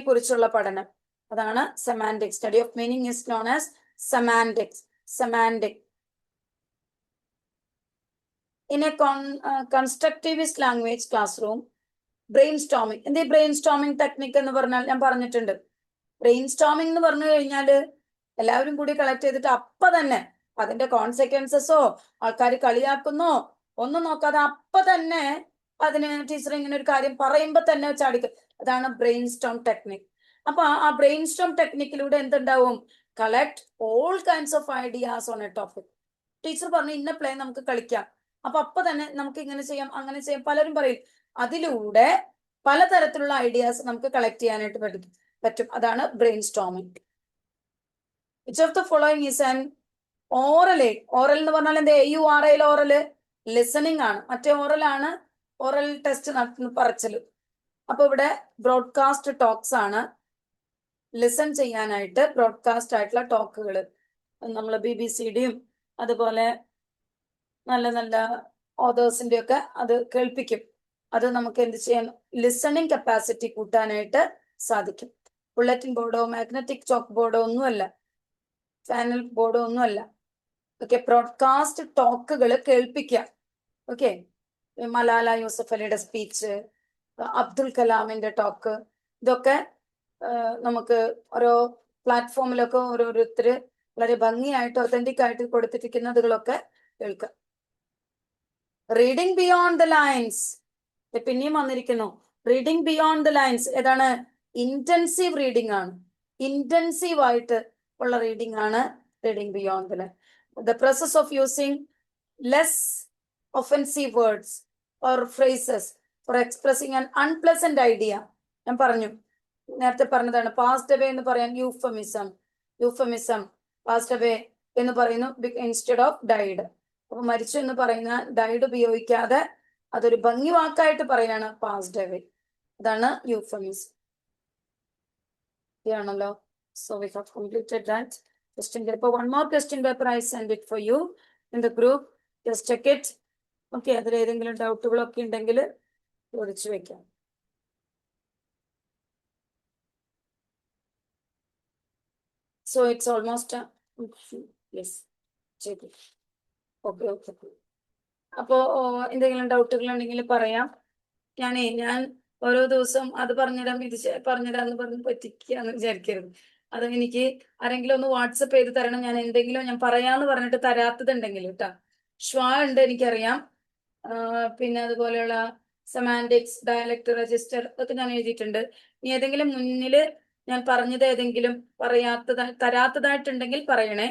കുറിച്ചുള്ള പഠനം, അതാണ് semantics. Study of meaning is known as semantics. Semantic in a constructivist language classroom. Brainstorming. എന്ത് ബ്രെയിൻ സ്റ്റോമിങ് ടെക്നിക് എന്ന് പറഞ്ഞാൽ ഞാൻ പറഞ്ഞിട്ടുണ്ട്. ബ്രെയിൻ സ്റ്റോമിങ് എന്ന് പറഞ്ഞു കഴിഞ്ഞാല് എല്ലാവരും കൂടി കളക്ട് ചെയ്തിട്ട് അപ്പൊ തന്നെ അതിന്റെ കോൺസിക്വൻസസോ ആൾക്കാർ കളിയാക്കുന്നോ ഒന്നും നോക്കാതെ അപ്പൊ തന്നെ അതിന് ടീച്ചർ ഇങ്ങനെ ഒരു കാര്യം പറയുമ്പോ തന്നെ ചാടിക്കും. അതാണ് ബ്രെയിൻ സ്റ്റോം ടെക്നിക്. അപ്പൊ ആ ബ്രെയിൻ സ്റ്റോം ടെക്നിക്കിലൂടെ എന്തുണ്ടാവും? Collect all kinds of ideas on A topic. Teacher പറഞ്ഞു ഇന്ന പ്ലേ നമുക്ക് കളിക്കാം, അപ്പൊ തന്നെ നമുക്ക് ഇങ്ങനെ ചെയ്യാം അങ്ങനെ ചെയ്യാം പലരും പറയും. അതിലൂടെ പലതരത്തിലുള്ള ഐഡിയാസ് നമുക്ക് കളക്ട് ചെയ്യാനായിട്ട് പറ്റും. അതാണ് brain storming. Which of the following is an oral aid? Oral എന്ന് പറഞ്ഞാൽ എന്താ? AURL ഓറൽ ലിസണിങ് ആണ്. മറ്റേ ഓറൽ ആണ് ഓറൽ ടെസ്റ്റ് നടത്തുന്ന പറച്ചില്. അപ്പൊ ഇവിടെ ബ്രോഡ്കാസ്റ്റ് ടോക്സ് ആണ്. ലിസൺ ചെയ്യാനായിട്ട് ബ്രോഡ്കാസ്റ്റ് ആയിട്ടുള്ള ടോക്കുകൾ നമ്മൾ BBCയുടെയും അതുപോലെ നല്ല നല്ല ഓതേഴ്സിന്റെ ഒക്കെ അത് കേൾപ്പിക്കും. അത് നമുക്ക് എന്ത് ചെയ്യാൻ? ലിസണിങ് കപ്പാസിറ്റി കൂട്ടാനായിട്ട് സാധിക്കും. ബുള്ളറ്റിൻ ബോർഡോ മാഗ്നറ്റിക് ചോക്ക് ബോർഡോ ഒന്നുമല്ല, ചാനൽ ബോർഡോ ഒന്നുമല്ല. ഓക്കെ, ബ്രോഡ്കാസ്റ്റ് ടോക്കുകൾ കേൾപ്പിക്കുക. ഓക്കെ, മലാല യൂസഫലിയുടെ സ്പീച്ച്, അബ്ദുൽ കലാമിന്റെ ടോക്ക്, ഇതൊക്കെ നമുക്ക് ഓരോ പ്ലാറ്റ്ഫോമിലൊക്കെ ഓരോരുത്തര് വളരെ ഭംഗിയായിട്ട് ഒതന്റിക് ആയിട്ട് കൊടുത്തിരിക്കുന്നതുകളൊക്കെ കേൾക്കുക. Reading beyond the lines. പിന്നെയും വന്നിരിക്കുന്നു റീഡിങ് ബിയോണ്ട് ദ ലൈൻസ്. ഏതാണ്? ഇന്റൻസീവ് റീഡിംഗ് ആണ്. ഇന്റൻസീവ് ആയിട്ട് ഉള്ള റീഡിംഗ് ആണ് reading beyond the line. The process of using less offensive words or phrases for expressing an unpleasant idea. ഞാൻ പറഞ്ഞു, നേരത്തെ പറഞ്ഞതാണ്. പാസ്ഡ് അവേ എന്ന് പറയാൻ യൂഫമിസം പാസ്ഡ് അവേ എന്ന് പറയുന്നു ഇൻസ്റ്റെഡ് ഓഫ് ഡൈഡ്. അപ്പൊ മരിച്ചു എന്ന് പറയുന്ന ഡൈഡ് ഉപയോഗിക്കാതെ അതൊരു ഭംഗി വാക്കായിട്ട് പറയാണ് പാസ്ഡ് അവേ. അതാണ് യൂഫമിസം. ആണല്ലോ. So we have completed that question paper. One more question paper I send it for you in the group. Just check it. Okay, അതിൽ ഏതെങ്കിലും ഡൗട്ടുകളൊക്കെ ഉണ്ടെങ്കിൽ ചോദിച്ചു വെക്കാം. So it's almost yes. Okay. അപ്പോ എന്തെങ്കിലും ഡൗട്ടുകൾ ഉണ്ടെങ്കിൽ പറയാം. ഞാൻ ഓരോ ദിവസം അത് പറഞ്ഞിടാം ഇത് പറഞ്ഞിടാന്ന് പറഞ്ഞ് പറ്റിക്കാന്ന് വിചാരിക്കരുത്. അത് എനിക്ക് ആരെങ്കിലും ഒന്ന് വാട്സപ്പ് ചെയ്ത് തരണം. ഞാൻ പറയാന്ന് പറഞ്ഞിട്ട് തരാത്തതുണ്ടെങ്കിൽ കേട്ടോ. ഷ്വാ ഉണ്ട് എനിക്കറിയാം. പിന്നെ അതുപോലെയുള്ള സെമാൻറ്റിക്സ്, ഡയലക്ട് രജിസ്റ്റർ ഒക്കെ ഞാൻ എഴുതിയിട്ടുണ്ട്. ഇനി ഏതെങ്കിലും മുന്നില് ഞാൻ പറഞ്ഞത് ഏതെങ്കിലും തരാത്തതായിട്ടുണ്ടെങ്കിൽ പറയണേ.